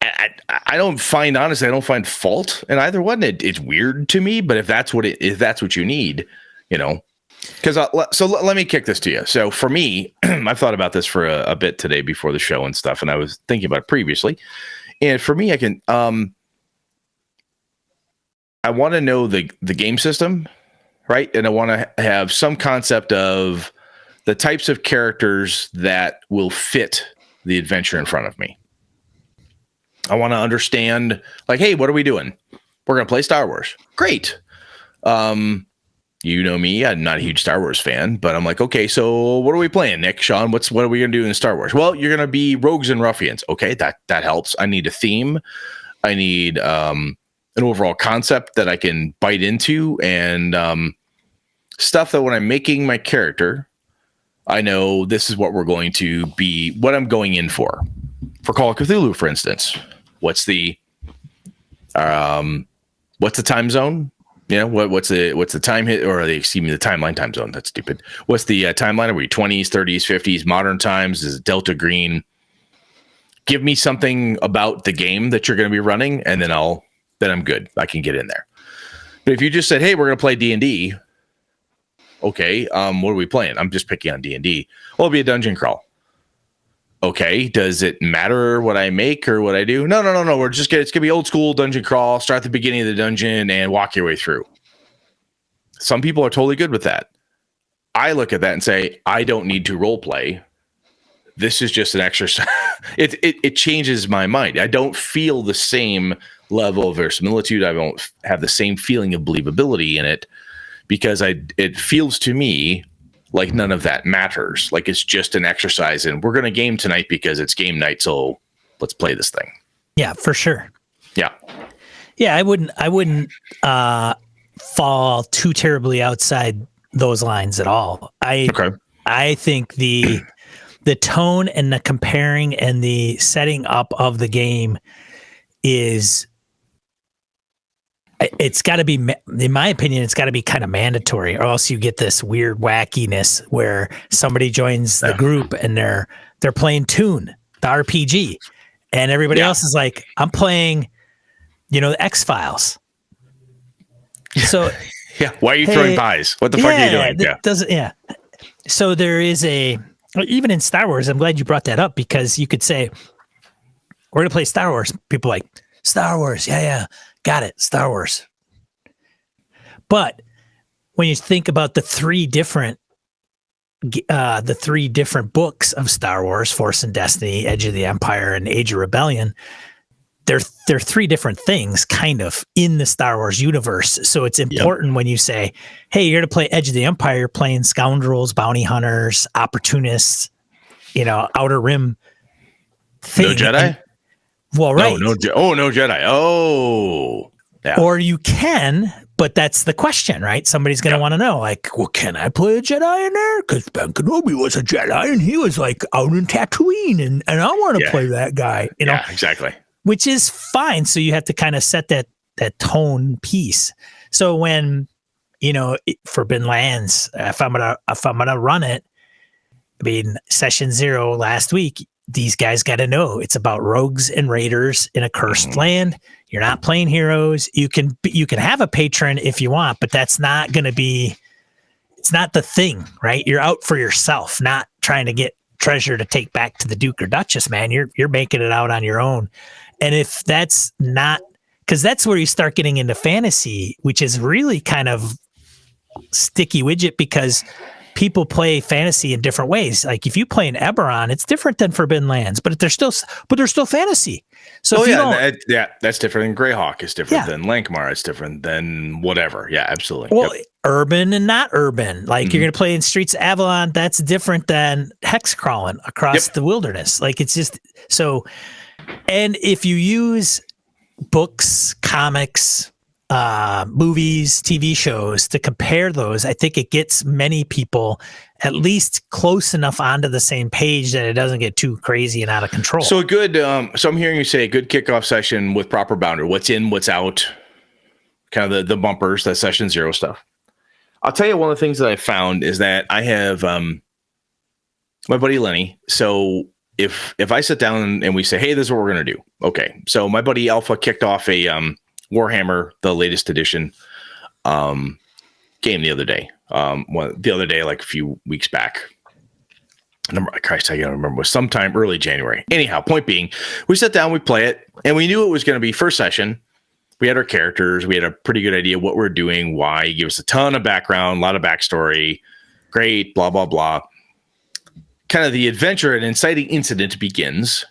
I don't find fault in either one. It's weird to me, but if that's what you need, because so let me kick this to you. So for me, I've thought about this for a bit today before the show and stuff, and I was thinking about it previously. And for me, I can I want to know the game system, right? And I want to have some concept of the types of characters that will fit the adventure in front of me. I want to understand, like, hey, what are we doing? We're going to play Star Wars. Great. You know me, I'm not a huge Star Wars fan, but I'm like, okay, so what are we playing, Nick, Sean? What are we going to do in Star Wars? Well, you're going to be rogues and ruffians. Okay, that helps. I need a theme. I need an overall concept that I can bite into, and stuff that when I'm making my character, I know this is what we're going to be, what I'm going in for. For Call of Cthulhu, for instance, what's the time zone? What's the time hit, or the timeline time zone? That's stupid. What's the timeline? Are we 20s, 30s, 50s, modern times? Is it Delta Green? Give me something about the game that you're going to be running, and then I'm good. I can get in there. But if you just said, hey, we're going to play D&D. Okay. What are we playing? I'm just picking on D&D. Well, it'll be a dungeon crawl. Okay. Does it matter what I make or what I do? No. It's going to be old school dungeon crawl. Start at the beginning of the dungeon and walk your way through. Some people are totally good with that. I look at that and say, I don't need to role play. This is just an exercise. It changes my mind. I don't feel the same level of verisimilitude. I don't have the same feeling of believability in it, because it feels to me like none of that matters. Like it's just an exercise, and we're going to game tonight because it's game night. So let's play this thing. Yeah, for sure. Yeah. Yeah. I wouldn't fall too terribly outside those lines at all. I think the tone and the comparing and the setting up of the game it's got to be, in my opinion, it's got to be kind of mandatory, or else you get this weird wackiness where somebody joins the group and they're playing Toon, the RPG, and everybody else is like, I'm playing, the X-Files. So yeah, why are you throwing pies? What the fuck are you doing? So there is even in Star Wars, I'm glad you brought that up, because you could say, we're going to play Star Wars. People are like, Star Wars. Yeah. Got it. Star Wars. But when you think about the three different books of Star Wars, Force and Destiny, Edge of the Empire, and Age of Rebellion, they're three different things kind of in the Star Wars universe. So it's important when you say, hey, you're going to play Edge of the Empire, you're playing scoundrels, bounty hunters, opportunists, Outer Rim thing. No Jedi? Right. No Jedi. Oh. Yeah. Or you can, but that's the question, right? Somebody's going to want to know, like, well, can I play a Jedi in there? Because Ben Kenobi was a Jedi and he was like out in Tatooine and I want to play that guy, Yeah, exactly. Which is fine. So you have to kind of set that tone piece. So when, Forbidden Lands, if I'm gonna run it, I mean, session 0 last week, these guys got to know it's about rogues and raiders in a cursed land. You're not playing heroes. You can have a patron if you want, but that's not going to be, it's not the thing, right? You're out for yourself, not trying to get treasure to take back to the Duke or Duchess, man. You're making it out on your own. And if that's not, because that's where you start getting into fantasy, which is really kind of sticky widget because people play fantasy in different ways. Like if you play in Eberron, it's different than Forbidden Lands, but they're still fantasy. So that's different than Greyhawk. It's different than Lankmar. It's different than whatever. Yeah, absolutely. Well, urban and not urban. Like you're going to play in Streets of Avalon. That's different than hex crawling across the wilderness. Like it's just so. And if you use books, comics, movies, TV shows to compare those, I think it gets many people at least close enough onto the same page that it doesn't get too crazy and out of control. So a good, so I'm hearing you say a good kickoff session with proper boundary. What's in, what's out, kind of the bumpers, that session 0 stuff. I'll tell you one of the things that I found is that I have my buddy Lenny. So if I sit down and we say, hey, this is what we're going to do. Okay. So my buddy Alpha kicked off a Warhammer, the latest edition game the other day. Like a few weeks back. Christ, I can't remember. It was sometime early January. Anyhow, point being, we sat down, we play it, and we knew it was going to be first session. We had our characters. We had a pretty good idea what we're doing, why. He gave us a ton of background, a lot of backstory. Great, blah, blah, blah. Kind of the adventure and inciting incident begins.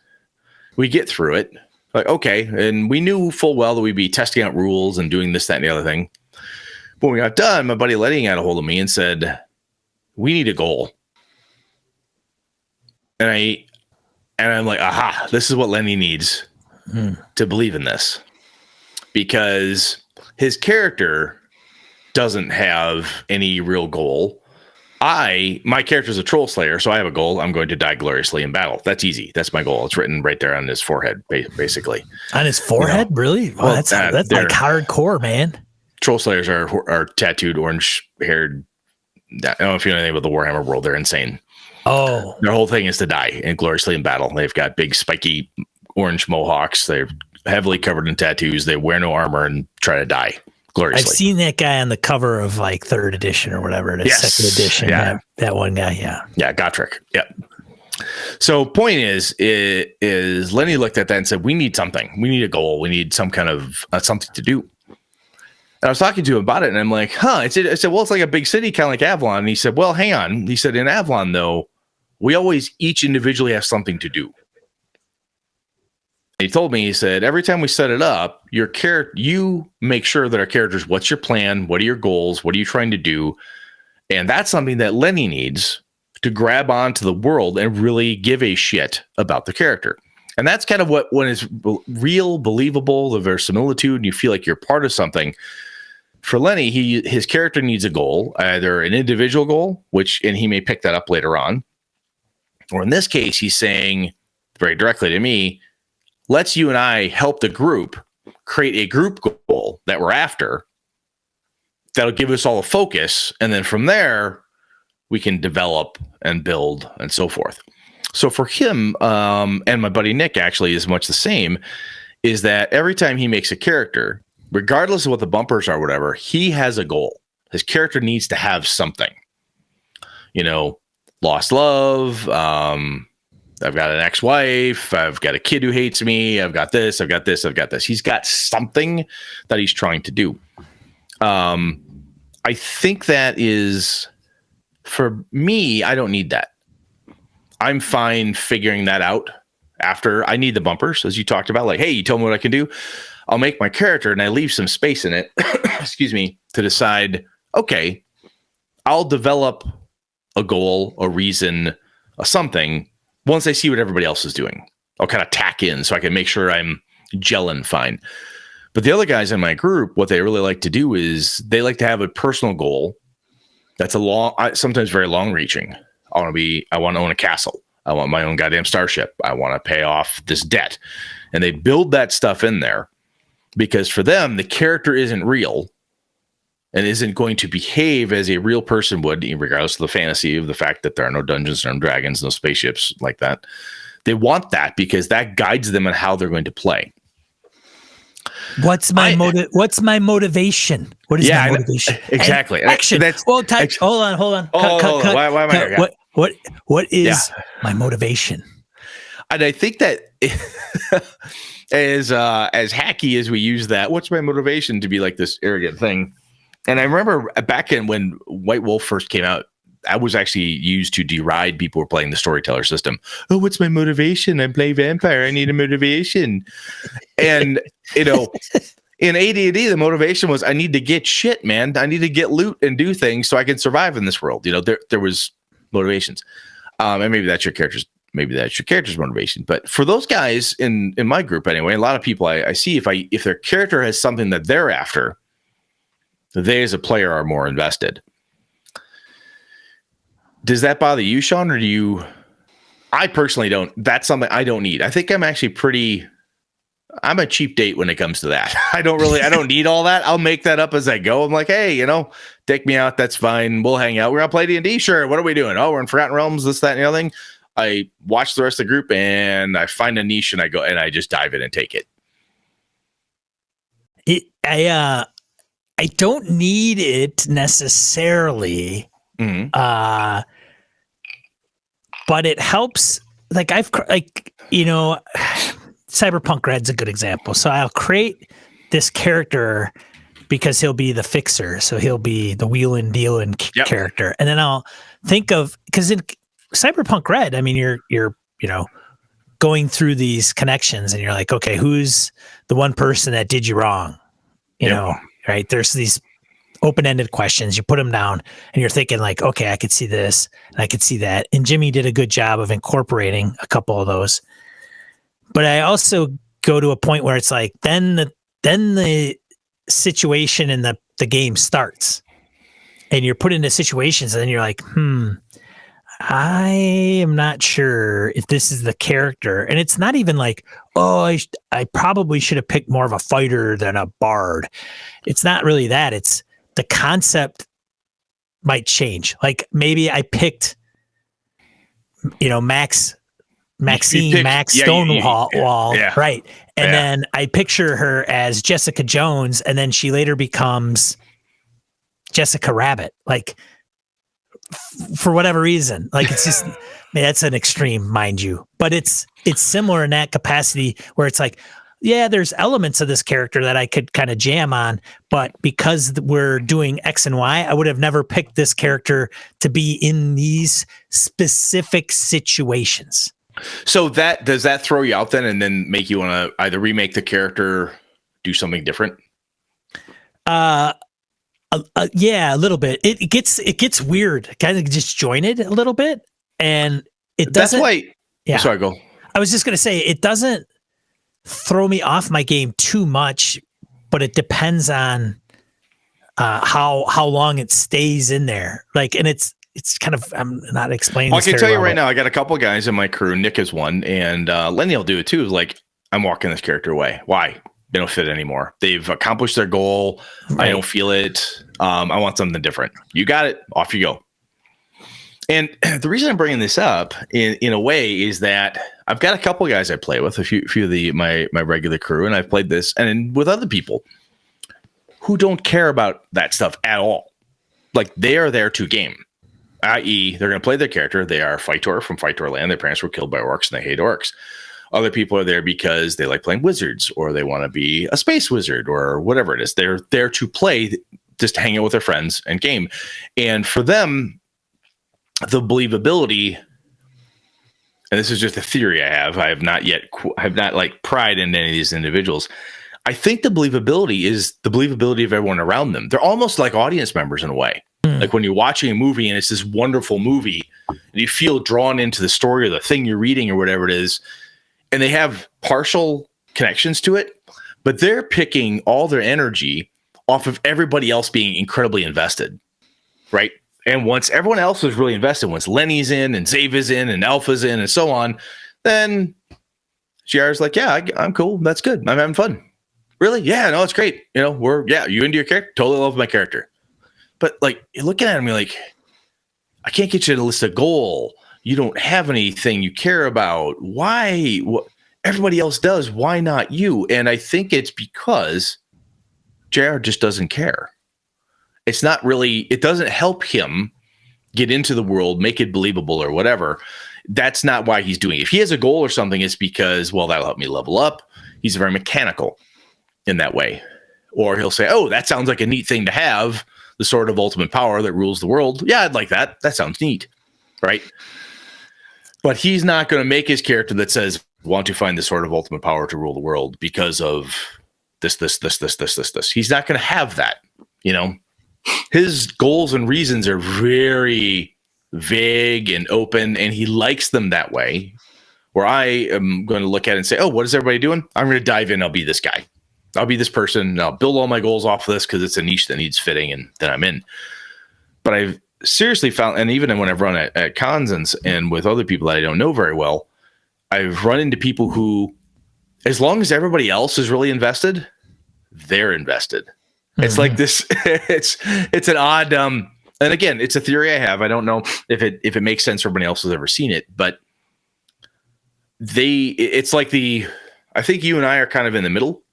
We get through it. Like, okay. And we knew full well that we'd be testing out rules and doing this, that, and the other thing. But when we got done, my buddy Lenny got a hold of me and said, we need a goal. And I'm like, aha, this is what Lenny needs to believe in this. Because his character doesn't have any real goal. My character is a troll slayer, so I have a goal. I'm going to die gloriously in battle. That's easy. That's my goal. It's written right there on his forehead, basically. On his forehead? Really? Well, that's like hardcore, man. Troll slayers are tattooed, orange-haired. I don't know if you know anything about the Warhammer world. They're insane. Oh. Their whole thing is to die and gloriously in battle. They've got big, spiky orange mohawks. They're heavily covered in tattoos. They wear no armor and try to die gloriously. I've seen that guy on the cover of like 3rd edition or whatever it is, 2nd edition. Yeah. That one guy, yeah. Yeah, Gotrek. Yep. So point is Lenny looked at that and said, we need something. We need a goal. We need some kind of something to do. And I was talking to him about it, and I'm like, I said, well, it's like a big city, kind of like Avalon. And he said, well, hang on. He said, in Avalon, though, we always each individually have something to do. He told me, he said, every time we set it up, you make sure that our characters, what's your plan? What are your goals? What are you trying to do? And that's something that Lenny needs to grab onto the world and really give a shit about the character. And that's kind of when it's real, believable, the verisimilitude, and you feel like you're part of something. For Lenny, his character needs a goal, either an individual goal, and he may pick that up later on. Or in this case, he's saying very directly to me, let's you and I help the group create a group goal that we're after. That'll give us all a focus. And then from there, we can develop and build and so forth. So for him, and my buddy Nick actually is much the same, is that every time he makes a character, regardless of what the bumpers are, whatever, he has a goal. His character needs to have something. Lost love, I've got an ex-wife. I've got a kid who hates me. I've got this. I've got this. I've got this. He's got something that he's trying to do. I think that is, for me, I don't need that. I'm fine figuring that out after. I need the bumpers, as you talked about. Like, hey, you told me what I can do. I'll make my character and I leave some space in it, excuse me, to decide, okay, I'll develop a goal, a reason, a something once I see what everybody else is doing. I'll kind of tack in so I can make sure I'm gelling fine. But the other guys in my group, what they really like to do is they like to have a personal goal that's sometimes very long reaching. I want to own a castle. I want my own goddamn starship. I want to pay off this debt. And they build that stuff in there because for them, the character isn't real and isn't going to behave as a real person would, regardless of the fantasy of the fact that there are no dungeons, no dragons, no spaceships like that. They want that because that guides them on how they're going to play. What's my motivation? What is my motivation? Exactly. And action. Hold on. Cut. Why am I here? What is my motivation? And I think that as hacky as we use that, what's my motivation to be like this arrogant thing? And I remember back in when White Wolf first came out, I was actually used to deride people who were playing the storyteller system. Oh, what's my motivation? I'm playing vampire. I need a motivation. And, in AD&D, the motivation was I need to get shit, man. I need to get loot and do things so I can survive in this world. There was motivations. And maybe that's your character's motivation. But for those guys in my group anyway, a lot of people I see, if their character has something that they're after, they as a player are more invested. Does that bother you, Sean, or do you? I personally don't. That's something I don't need. I think I'm actually I'm a cheap date when it comes to that. I don't need all that. I'll make that up as I go. I'm like, hey, take me out. That's fine. We'll hang out. We're going to play D&D. Sure. What are we doing? Oh, we're in Forgotten Realms, this, that, and the other thing. I watch the rest of the group and I find a niche and I go and I just dive in and take it. I don't need it necessarily. Mm-hmm. But it helps. Like Cyberpunk Red's a good example. So I'll create this character because he'll be the fixer. So he'll be the wheelin' dealin' character. And then I'll think of, because in Cyberpunk Red, I mean, you're going through these connections and you're like, okay, who's the one person that did you wrong? You know, right? There's these open-ended questions. You put them down and you're thinking like, okay, I could see this and I could see that. And Jimmy did a good job of incorporating a couple of those. But I also go to a point where it's like, then the situation in the game starts and you're put into situations and then you're like, I am not sure if this is the character. And it's not even like, oh, I probably should have picked more of a fighter than a bard. It's not really that. It's the concept might change. Like maybe I picked, Max Stonewall, right? And then I picture her as Jessica Jones, and then she later becomes Jessica Rabbit, like for whatever reason. Like it's just that's an extreme, mind you, but it's similar in that capacity where it's like, yeah, there's elements of this character that I could kind of jam on, but because we're doing X and Y, I would have never picked this character to be in these specific situations. So does that throw you out then and then make you want to either remake the character, do something different? Yeah, a little bit. It gets weird, kind of disjointed a little bit, and it doesn't. That's why. Yeah. Sorry, go. I was just gonna say it doesn't throw me off my game too much, but it depends on how long it stays in there. Like, and it's kind of, I'm not explaining. I can tell you right now, I got a couple of guys in my crew. Nick is one, and Lenny will do it too. Like, I'm walking this character away. Why? They don't fit anymore. They've accomplished their goal. Right. I don't feel it. I want something different. You got it. Off you go. And the reason I'm bringing this up in a way is that I've got a couple of guys I play with, a few of my regular crew, and I've played this and with other people who don't care about that stuff at all. Like, they are there to game. i.e., they're going to play their character. They are Faitor from Faitor Land. Their parents were killed by orcs, and they hate orcs. Other people are there because they like playing wizards, or they want to be a space wizard, or whatever it is. They're there to play, just to hang out with their friends and game. And for them, the believability, and this is just a theory I have not like pried in any of these individuals. I think the believability is the believability of everyone around them. They're almost like audience members in a way. Like when you're watching a movie and it's this wonderful movie and you feel drawn into the story or the thing you're reading or whatever it is, and they have partial connections to it, but they're picking all their energy off of everybody else being incredibly invested, right? And once everyone else is really invested, once Lenny's in and Zave's in and Alpha's in and so on, then JR's like, yeah, I'm cool. That's good. I'm having fun. Really? Yeah, no, it's great. You know, you into your character? Totally love my character. But like, you're looking at him, you're like, I can't get you to list a goal. You don't have anything you care about. Why? Everybody else does. Why not you? And I think it's because JR just doesn't care. It's not really, it doesn't help him get into the world, make it believable or whatever. That's not why he's doing it. If he has a goal or something, it's because, well, that'll help me level up. He's very mechanical in that way. Or he'll say, oh, that sounds like a neat thing to have, the sword of ultimate power that rules the world. Yeah, I'd like that. That sounds neat. Right? But he's not going to make his character that says, want to find the sword of ultimate power to rule the world because of this. He's not going to have that. You know, his goals and reasons are very vague and open, and he likes them that way. Where I am going to look at it and say, oh, what is everybody doing? I'm going to dive in. I'll be this guy. I'll be this person. And I'll build all my goals off of this because it's a niche that needs fitting, and then I'm in. But I've seriously found, and even when I've run at cons and with other people that I don't know very well, I've run into people who, as long as everybody else is really invested, they're invested. Mm-hmm. It's like this. It's an odd. And again, it's a theory I have. I don't know if it makes sense for everybody else who's ever seen it, but it's like I think you and I are kind of in the middle.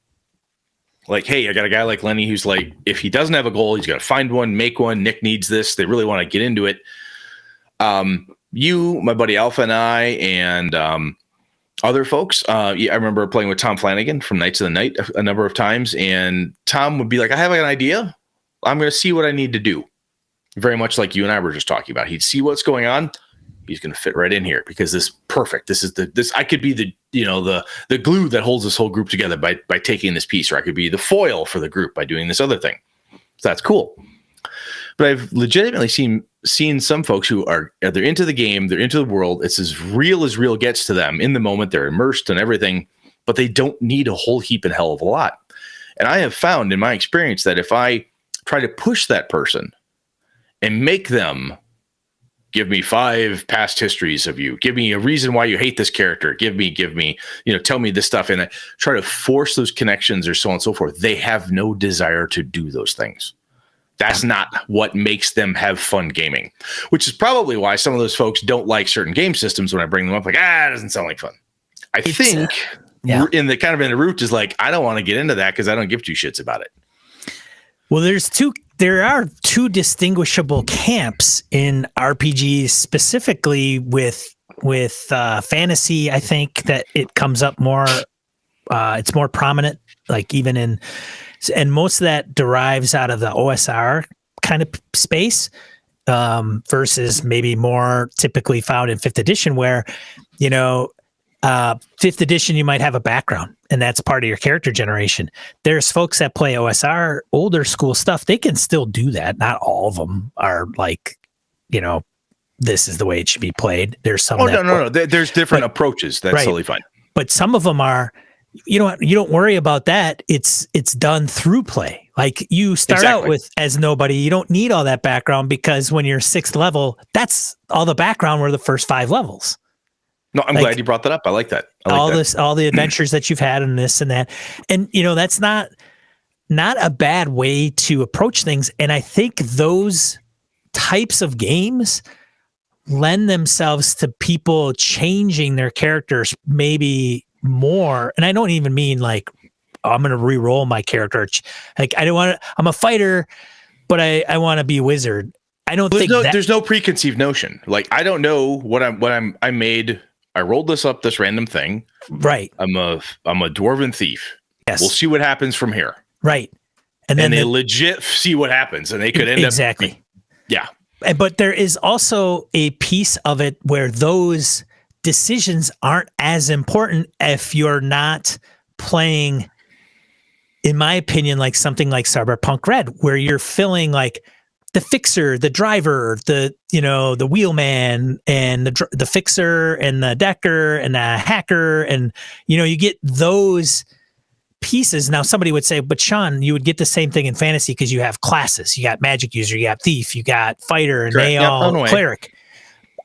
Like, hey, I got a guy like Lenny who's like, if he doesn't have a goal, he's got to find one, make one. Nick needs this. They really want to get into it. You, my buddy Alpha, and I, and other folks. I remember playing with Tom Flanagan from Knights of the Night a number of times, and Tom would be like, I have an idea. I'm going to see what I need to do. Very much like you and I were just talking about. He'd see what's going on. He's going to fit right in here because this is perfect. This I could be the glue that holds this whole group together by taking this piece, or I could be the foil for the group by doing this other thing. So that's cool. But I've legitimately seen some folks who are they're into the game, they're into the world. It's as real gets to them in the moment. They're immersed in everything, but they don't need a whole heap and hell of a lot. And I have found in my experience that if I try to push that person and make them give me 5 past histories of you, give me a reason why you hate this character, give me, tell me this stuff, and I try to force those connections or so on and so forth, they have no desire to do those things. That's not what makes them have fun gaming, which is probably why some of those folks don't like certain game systems when I bring them up, like, it doesn't sound like fun. I think in the root is like, I don't want to get into that because I don't give 2 shits about it. Well, there are 2 distinguishable camps in RPGs, specifically with fantasy. I think that it comes up more. It's more prominent, like even and most of that derives out of the OSR kind of space, versus maybe more typically found in 5th edition, where 5th edition you might have a background, and that's part of your character generation. There's folks that play OSR, older school stuff. They can still do that. Not all of them are like, this is the way it should be played. There's some. Oh, no. There's different approaches. That's totally fine. But some of them are, you don't worry about that. It's done through play. Like you start out with as nobody. You don't need all that background because when you're 6th level, that's all the background were the first 5 levels. No, I'm glad you brought that up. I like that. All the adventures that you've had and this and that. And, that's not a bad way to approach things. And I think those types of games lend themselves to people changing their characters maybe more. And I don't even mean like, I'm going to re-roll my character. Like I'm a fighter, but I want to be a wizard. I don't think there's no preconceived notion. Like, I don't know I rolled this random thing. Right. I'm a dwarven thief. Yes. We'll see what happens from here. Right. And then they legit see what happens, and they could end exactly. Yeah. But there is also a piece of it where those decisions aren't as important if you're not playing, in my opinion, like something like Cyberpunk Red, where you're filling like the fixer, the driver, the wheelman, and the fixer, and the decker, and the hacker, and you get those pieces. Now somebody would say, but Sean, you would get the same thing in fantasy because you have classes. You got magic user, you got thief, you got fighter, and they all cleric.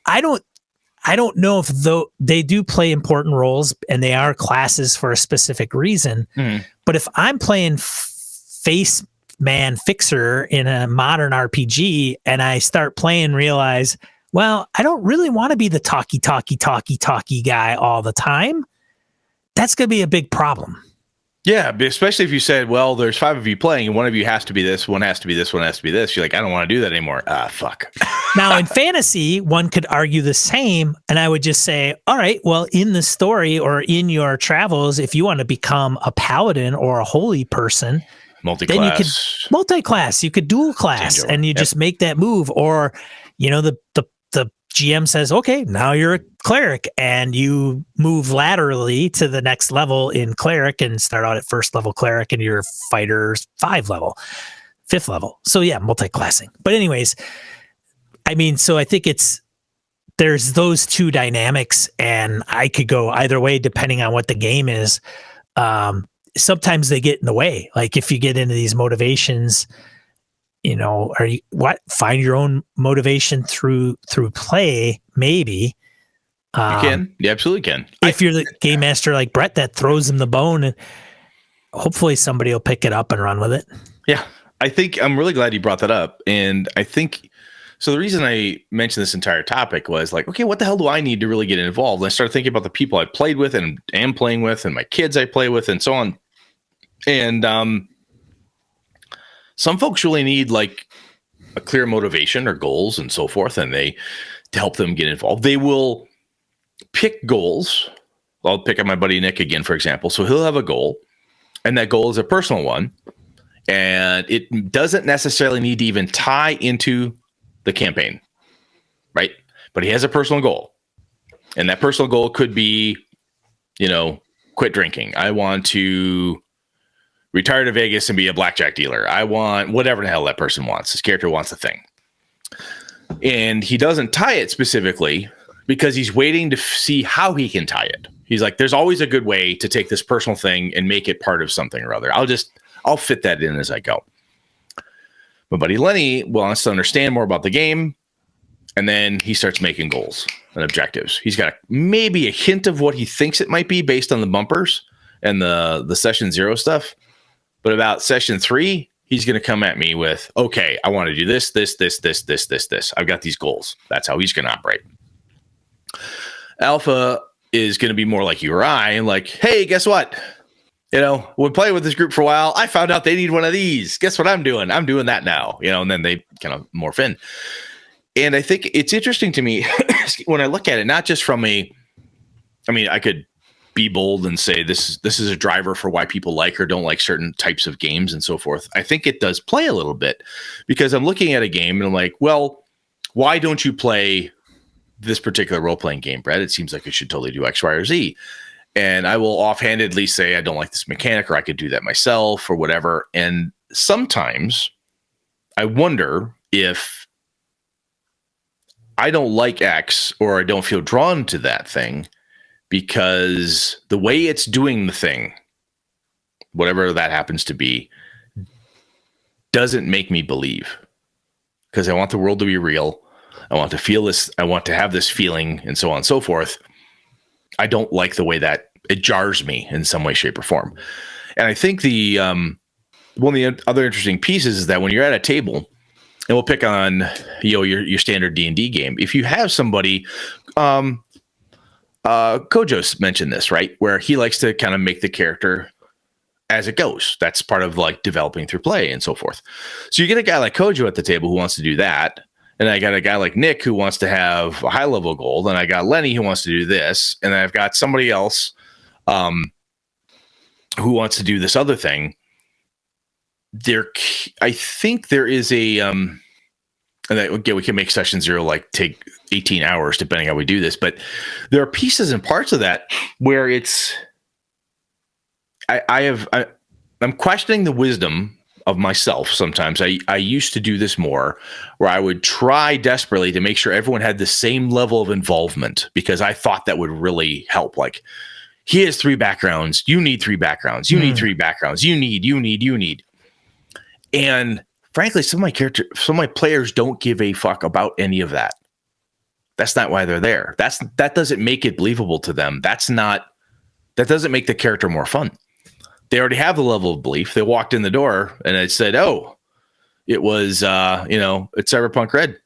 I don't know if they do play important roles and they are classes for a specific reason. But if I'm playing face man fixer in a modern RPG and I start playing and realize, well, I don't really want to be the talky guy all the time, that's going to be a big problem. Yeah, especially if you said, well, there's 5 of you playing and one of you has to be this, one has to be this, one has to be this. You're like, I don't want to do that anymore. Fuck. Now, in fantasy, one could argue the same. And I would just say, all right, well, in the story or in your travels, if you want to become a paladin or a holy person, multi-class. Then you could multi-class, you could dual class, and you just make that move. Or, the GM says, okay, now you're a cleric, and you move laterally to the next level in cleric and start out at first level cleric, and you're fighter's 5th level. So yeah, multi-classing. But anyways, I mean, so I think there's those two dynamics, and I could go either way depending on what the game is. Sometimes they get in the way. Like if you get into these motivations, find your own motivation through play, maybe. You can. You absolutely can. If you're the game master like Brett that throws them the bone, and hopefully somebody will pick it up and run with it. Yeah. I think I'm really glad you brought that up. And I think, so the reason I mentioned this entire topic was like, okay, what the hell do I need to really get involved? And I started thinking about the people I played with and am playing with, and my kids I play with, and so on. And some folks really need like a clear motivation or goals and so forth, and to help them get involved. They will pick goals. I'll pick up my buddy Nick again, for example. So he'll have a goal, and that goal is a personal one, and it doesn't necessarily need to even tie into the campaign, right? But he has a personal goal, and that personal goal could be, quit drinking. I want to retire to Vegas and be a blackjack dealer. I want whatever the hell that person wants. His character wants the thing. And he doesn't tie it specifically because he's waiting to see how he can tie it. He's like, there's always a good way to take this personal thing and make it part of something or other. I'll fit that in as I go. My buddy Lenny wants to understand more about the game. And then he starts making goals and objectives. He's got maybe a hint of what he thinks it might be based on the bumpers and the session 0 stuff. But about session 3, he's going to come at me with, okay, I want to do this. I've got these goals. That's how he's going to operate. Alpha is going to be more like you or I, and like, hey, guess what? When playing with this group for a while, I found out they need one of these. Guess what I'm doing? I'm doing that now. And then they kind of morph in. And I think it's interesting to me when I look at it, not just from I could be bold and say this is a driver for why people like or don't like certain types of games and so forth. I think it does play a little bit because I'm looking at a game and I'm like, well, why don't you play this particular role-playing game, Brett? It seems like it should totally do X, Y, or Z. And I will offhandedly say, I don't like this mechanic, or I could do that myself or whatever. And sometimes I wonder if I don't like X or I don't feel drawn to that thing because the way it's doing the thing, whatever that happens to be, doesn't make me believe. Because I want the world to be real. I want to feel this. I want to have this feeling and so on and so forth. I don't like the way that it jars me in some way, shape, or form. And I think one of the other interesting pieces is that when you're at a table, and we'll pick on your standard D&D game, if you have somebody, Kojo's mentioned this, right? Where he likes to kind of make the character as it goes. That's part of like developing through play and so forth. So you get a guy like Kojo at the table who wants to do that. and I got a guy like Nick who wants to have a high level gold, and I got Lenny who wants to do this, and I've got somebody else who wants to do this other thing. I think there is a and again, we can make session 0 like take 18 hours depending how we do this, but there are pieces and parts of that where it's I'm questioning the wisdom of myself sometimes. I used to do this more, where I would try desperately to make sure everyone had the same level of involvement, because I thought that would really help. Like, he has 3 backgrounds. You need 3 backgrounds. You need 3 backgrounds. You need. And frankly, some of my players don't give a fuck about any of that. That's not why they're there. That doesn't make it believable to them. That doesn't make the character more fun. They already have the level of belief. They walked in the door and it said, "Oh, it was it's Cyberpunk Red.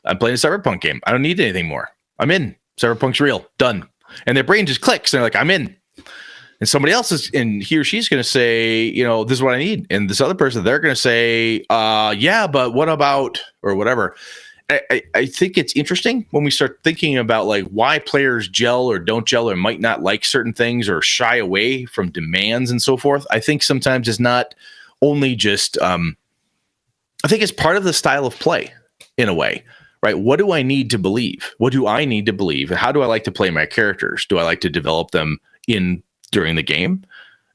I'm playing a Cyberpunk game. I don't need anything more. I'm in. Cyberpunk's real. Done." And their brain just clicks. And they're like, "I'm in." And somebody else and he or she's going to say, "This is what I need." And this other person, they're going to say, "Yeah, but what about," or whatever. I think it's interesting when we start thinking about like why players gel or don't gel or might not like certain things or shy away from demands and so forth. I think sometimes it's not only just, I think it's part of the style of play in a way, right? What do I need to believe? What do I need to believe? How do I like to play my characters? Do I like to develop them during the game,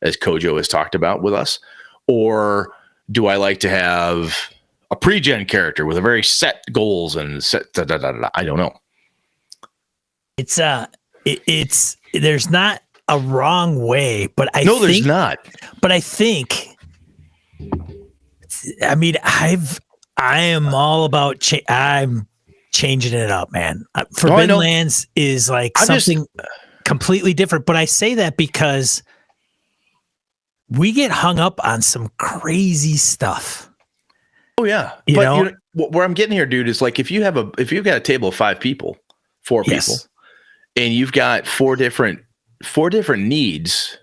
as Kojo has talked about with us? Or do I like to have a pre-gen character with a very set goals and set I don't know. It's there's not a wrong way, but there's not. But I think, I am all about I'm changing it up, man. Forbidden Lands is like something completely different, but I say that because we get hung up on some crazy stuff. Oh yeah, where I'm getting here, dude, is like if you've got a table of 4 people, and you've got four different needs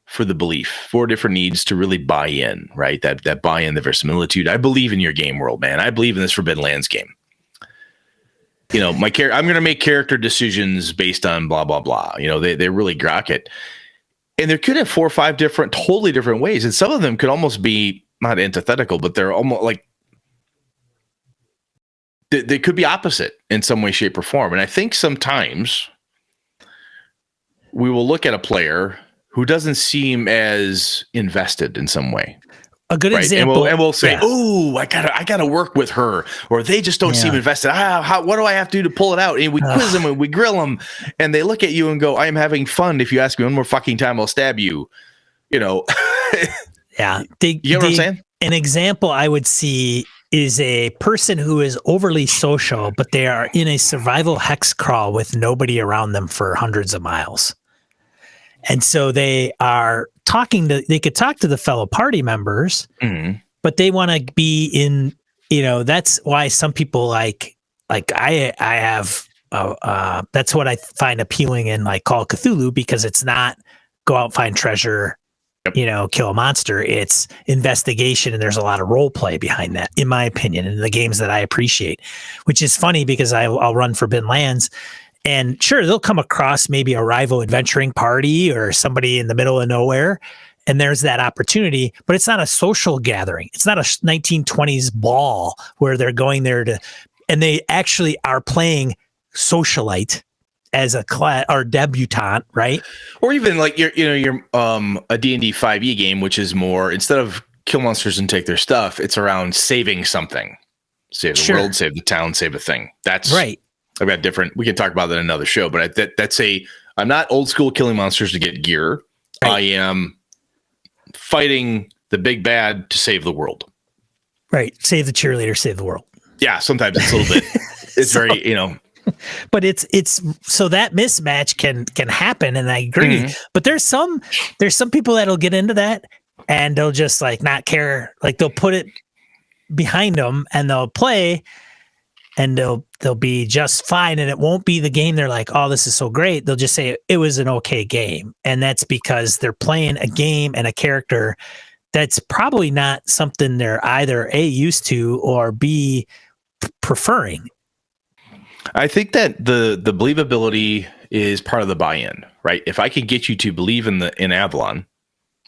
for the belief, 4 different needs to really buy in, right? That buy in, the verisimilitude. I believe in your game world, man. I believe in this Forbidden Lands game. I'm going to make character decisions based on blah blah blah. They really grok it, and there could have 4 or 5 totally different ways, and some of them could almost be not antithetical, but they're almost like they could be opposite in some way, shape, or form. And I think sometimes we will look at a player who doesn't seem as invested in some way. A good example, and we'll say, "Oh, I gotta work with her," or they just don't seem invested. What do I have to do to pull it out? And we quiz them and we grill them, and they look at you and go, "I am having fun. If you ask me one more fucking time, I'll stab you." Yeah, you know what I'm saying? An example I would see is a person who is overly social, but they are in a survival hex crawl with nobody around them for hundreds of miles. And so they are they could talk to the fellow party members, but they want to be in, that's why some people like I have, that's what I find appealing in like Call of Cthulhu, because it's not go out, find treasure, kill a monster. It's investigation, and there's a lot of role play behind that, in my opinion, in the games that I appreciate, which is funny because I'll run Forbidden Lands, and sure, they'll come across maybe a rival adventuring party or somebody in the middle of nowhere, and there's that opportunity, but it's not a social gathering. It's not a 1920s ball where they're going there and they actually are playing socialite as a class or debutante, right? Or even like your a D&D 5e game, which is more, instead of kill monsters and take their stuff, it's around saving something. Save the world, save the town, save a thing. That's right. I've got we can talk about that in another show, but I'm not old school killing monsters to get gear. Right. I am fighting the big bad to save the world. Right. Save the cheerleader, save the world. Yeah. Sometimes it's a little bit, it's very, but it's so that mismatch can happen, and I agree. But there's some people that'll get into that and they'll just like not care, like they'll put it behind them and they'll play and they'll be just fine, and it won't be the game they're like, "Oh, this is so great." They'll just say it was an okay game, and that's because they're playing a game and a character that's probably not something they're either A, used to, or B, preferring. I think that the believability is part of the buy-in, right? If I can get you to believe in Avalon,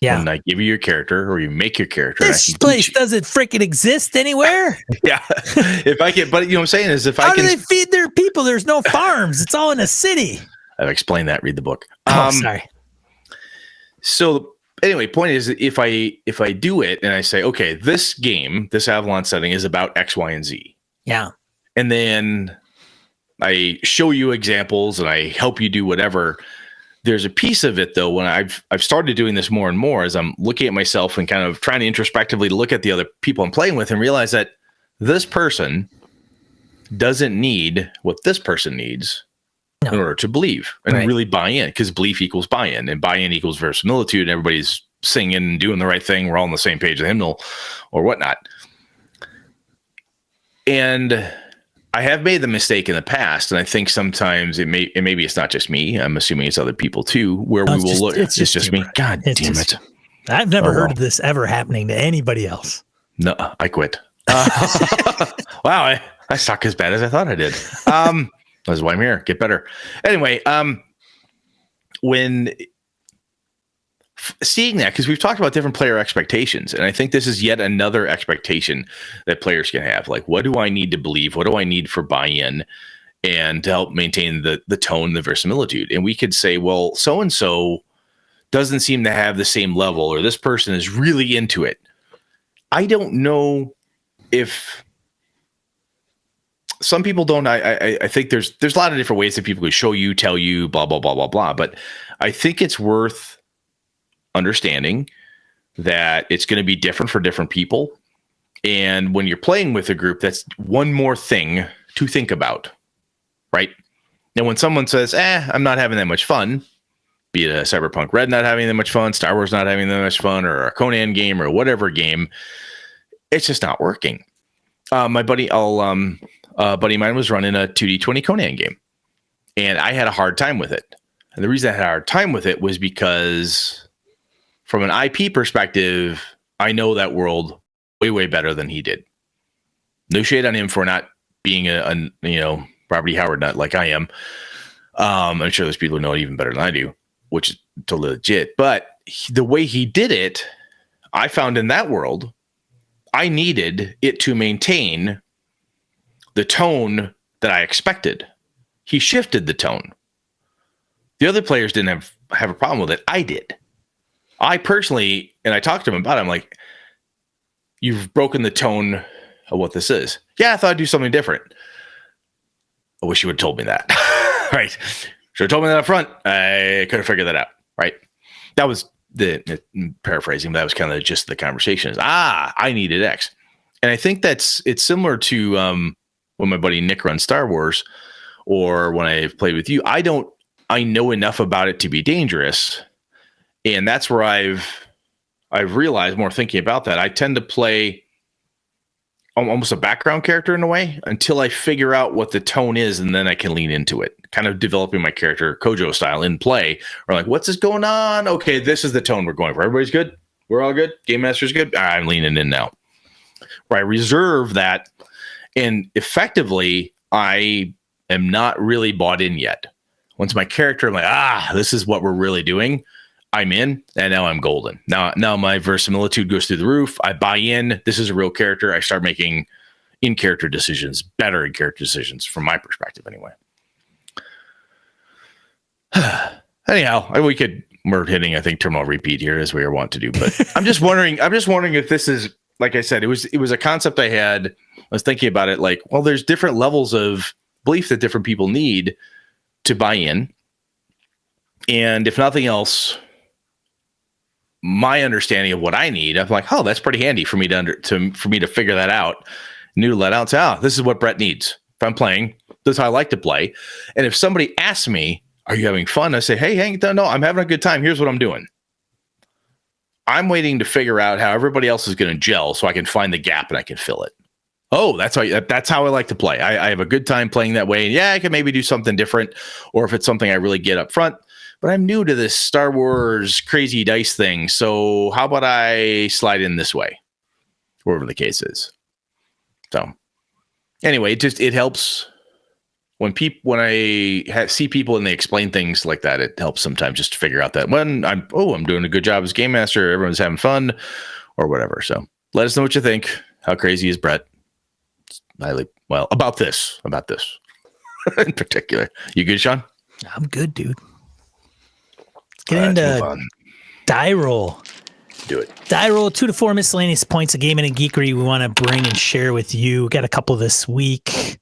when I give you your character or you make your character, this place doesn't freaking exist anywhere. Yeah, if I can, but you know what I'm saying is, if how I can, do they feed their people? There's no farms. It's all in a city. I've explained that. Read the book. Sorry. So anyway, point is, if I do it and I say, okay, this game, this Avalon setting is about X, Y, and Z. Yeah. And then I show you examples and I help you do whatever. There's a piece of it though, when I've started doing this more and more, as I'm looking at myself and kind of trying to introspectively look at the other people I'm playing with and realize that this person doesn't need what this person needs in order to believe and really buy in, because belief equals buy-in, and buy-in equals verisimilitude, and everybody's singing and doing the right thing. We're all on the same page of the hymnal or whatnot. And I have made the mistake in the past, and I think sometimes maybe it's not just me. I'm assuming it's other people too, where we will look. It's just me. God damn it! I've never heard of this ever happening to anybody else. No, I quit. Wow, I suck as bad as I thought I did. That's why I'm here. Get better. Anyway, when seeing that, because we've talked about different player expectations, and I think this is yet another expectation that players can have. Like, what do I need to believe? What do I need for buy-in and to help maintain the tone, the verisimilitude? And we could say, well, so-and-so doesn't seem to have the same level, or this person is really into it. I don't know if some people don't. I think there's a lot of different ways that people could show you, tell you, blah, blah, blah, blah, blah. But I think it's worth understanding that it's going to be different for different people. And when you're playing with a group, that's one more thing to think about, right? And when someone says, I'm not having that much fun, be it a Cyberpunk Red not having that much fun, Star Wars not having that much fun, or a Conan game or whatever game, it's just not working. My buddy, buddy of mine was running a 2D20 Conan game, and I had a hard time with it. And the reason I had a hard time with it was because from an IP perspective, I know that world way, way better than he did. No shade on him for not being a Robert E. Howard nut like I am. I'm sure there's people who know it even better than I do, which is totally legit. But the way he did it, I found in that world, I needed it to maintain the tone that I expected. He shifted the tone. The other players didn't have a problem with it. I did. I personally, and I talked to him about it, I'm like, you've broken the tone of what this is. Yeah, I thought I'd do something different. I wish you would have told me that. Right. Should have told me that up front. I could have figured that out. Right. That was paraphrasing, but that was kind of just the conversation is, I needed X. And I think it's similar to when my buddy Nick runs Star Wars, or when I've played with you. I know enough about it to be dangerous. And that's where I've realized, more thinking about that, I tend to play almost a background character in a way until I figure out what the tone is, and then I can lean into it, kind of developing my character Kojo style in play, or like, what's this going on? Okay, this is the tone we're going for. Everybody's good. We're all good. Game Master's good. I'm leaning in now. Where I reserve that, and effectively, I am not really bought in yet. Once my character, I'm like, this is what we're really doing. I'm in, and now I'm golden. Now my verisimilitude goes through the roof. I buy in. This is a real character. I start making in-character decisions, better in-character decisions from my perspective, anyway. Anyhow, we're hitting, I think, terminal repeat here as we want to do. But I'm just wondering if this is, like I said, it was a concept I had. I was thinking about it like, well, there's different levels of belief that different people need to buy in. And if nothing else, my understanding of what I need, I'm like, that's pretty handy for me to figure that out. New let out, say, this is what Brett needs. If I'm playing, this is how I like to play. And if somebody asks me, are you having fun? I say, hey, no, I'm having a good time. Here's what I'm doing. I'm waiting to figure out how everybody else is going to gel so I can find the gap and I can fill it. Oh, that's how I like to play. I have a good time playing that way. And yeah, I can maybe do something different, or if it's something I really get up front. But I'm new to this Star Wars crazy dice thing, so how about I slide in this way, wherever the case is. So anyway, it helps when I see people and they explain things like that. It helps sometimes just to figure out that when I'm doing a good job as game master, everyone's having fun or whatever. So let us know what you think. How crazy is Brett? About this in particular. You good, Sean? I'm good, dude. Let's get into die roll. Do it. Die roll, 2 to 4 miscellaneous points of gaming and geekery we want to bring and share with you. Got a couple this week.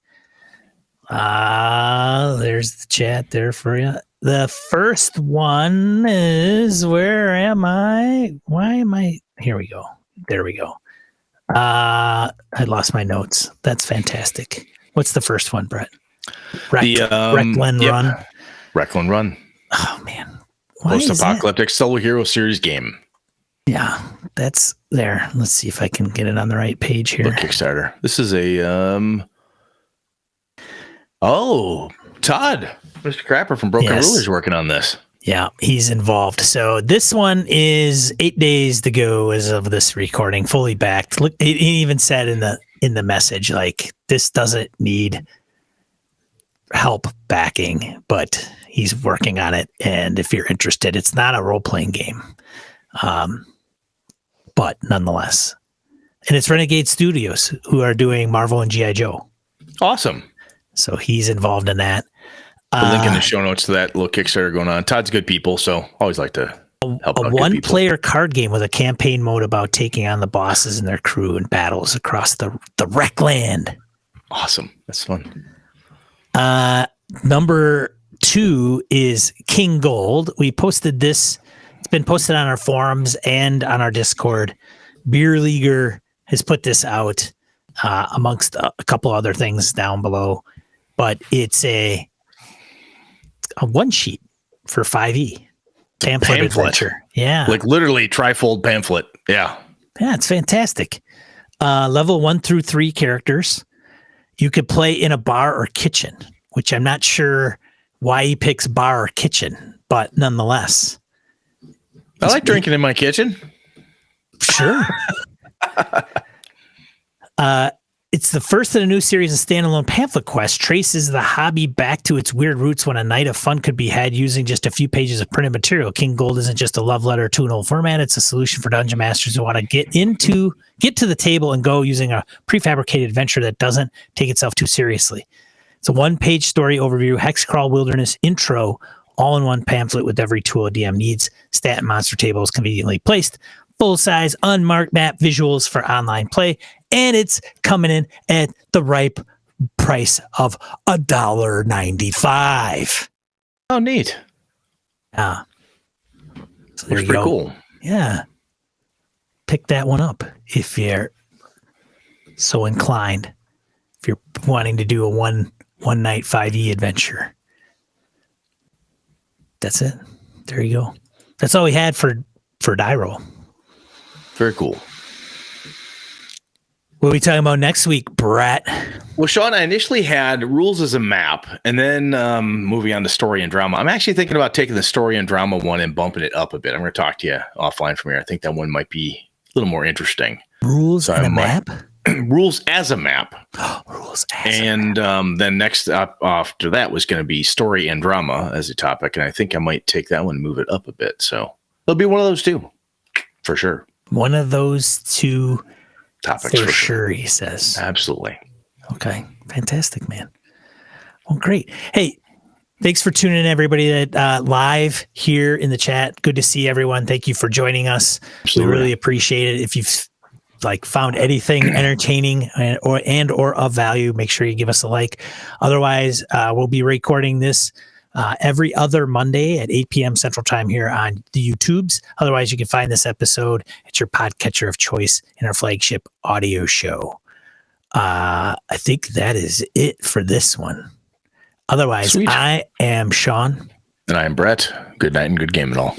There's the chat there for you. The first one is, where am I? Why am I? Here we go. There we go. I lost my notes. That's fantastic. What's the first one, Brett? Reckland Run. Reckland Run. Oh, man. Post-apocalyptic solo hero series game. Yeah, that's there. Let's see if I can get it on the right page here. Look, Kickstarter. This is a Todd, Mr. Crapper from Broken Rulers working on this. Yeah, he's involved. So this one is 8 days to go as of this recording, fully backed. Look, he even said in the message, like, this doesn't need help backing, but he's working on it. And if you're interested, it's not a role-playing game. But nonetheless, and it's Renegade Studios who are doing Marvel and G.I. Joe. Awesome. So he's involved in that. The link in the show notes to that little Kickstarter going on. Todd's good people, so always like to help out. A one-player card game with a campaign mode about taking on the bosses and their crew in battles across the Reckland. Awesome. That's fun. Number 2 is King Gold. We posted this. It's been posted on our forums and on our Discord. Beer Leaguer has put this out amongst a couple other things down below, but it's a one sheet for 5e pamphlet adventure. Yeah, like literally trifold pamphlet. Yeah, it's fantastic. Level 1 through 3 characters. You could play in a bar or kitchen, which I'm not sure why he picks bar or kitchen, but nonetheless. I like drinking in my kitchen. Sure. It's the first in a new series of standalone pamphlet quest, traces the hobby back to its weird roots when a night of fun could be had using just a few pages of printed material. King Gold isn't just a love letter to an old format. It's a solution for dungeon masters who want to get to the table and go using a prefabricated adventure that doesn't take itself too seriously. It's a one-page story overview, Hexcrawl Wilderness intro, all-in-one pamphlet with every tool a DM needs, stat and monster tables conveniently placed, full-size, unmarked map visuals for online play, and it's coming in at the ripe price of $1.95. Oh, neat. So there Looks you pretty go. Cool. Yeah. Pick that one up if you're so inclined. If you're wanting to do a one night 5e adventure. That's it. There you go. That's all we had for die roll. Very cool. What are we talking about next week, Brett? Well, Sean, I initially had rules as a map, and then moving on to story and drama. I'm actually thinking about taking the story and drama one and bumping it up a bit. I'm going to talk to you offline from here. I think that one might be a little more interesting. Rules and a map? Rules as a map. Rules as a map. Then next up after that was going to be story and drama as a topic, and I think I might take that one and move it up a bit. So it'll be one of those two, for sure. One of those two topics for sure, he says. Absolutely. Okay. Fantastic, man. Well, great. Hey, thanks for tuning in, everybody that live here in the chat. Good to see everyone. Thank you for joining us. Absolutely. We really appreciate it. If you've found anything entertaining or of value, make sure you give us a like. Otherwise, we'll be recording this every other Monday at 8 p.m. Central Time here on the YouTubes. Otherwise, you can find this episode at your podcatcher of choice in our flagship audio show. I think that is it for this one. Otherwise, sweet. I am Sean. And I am Brett. Good night and good game and all.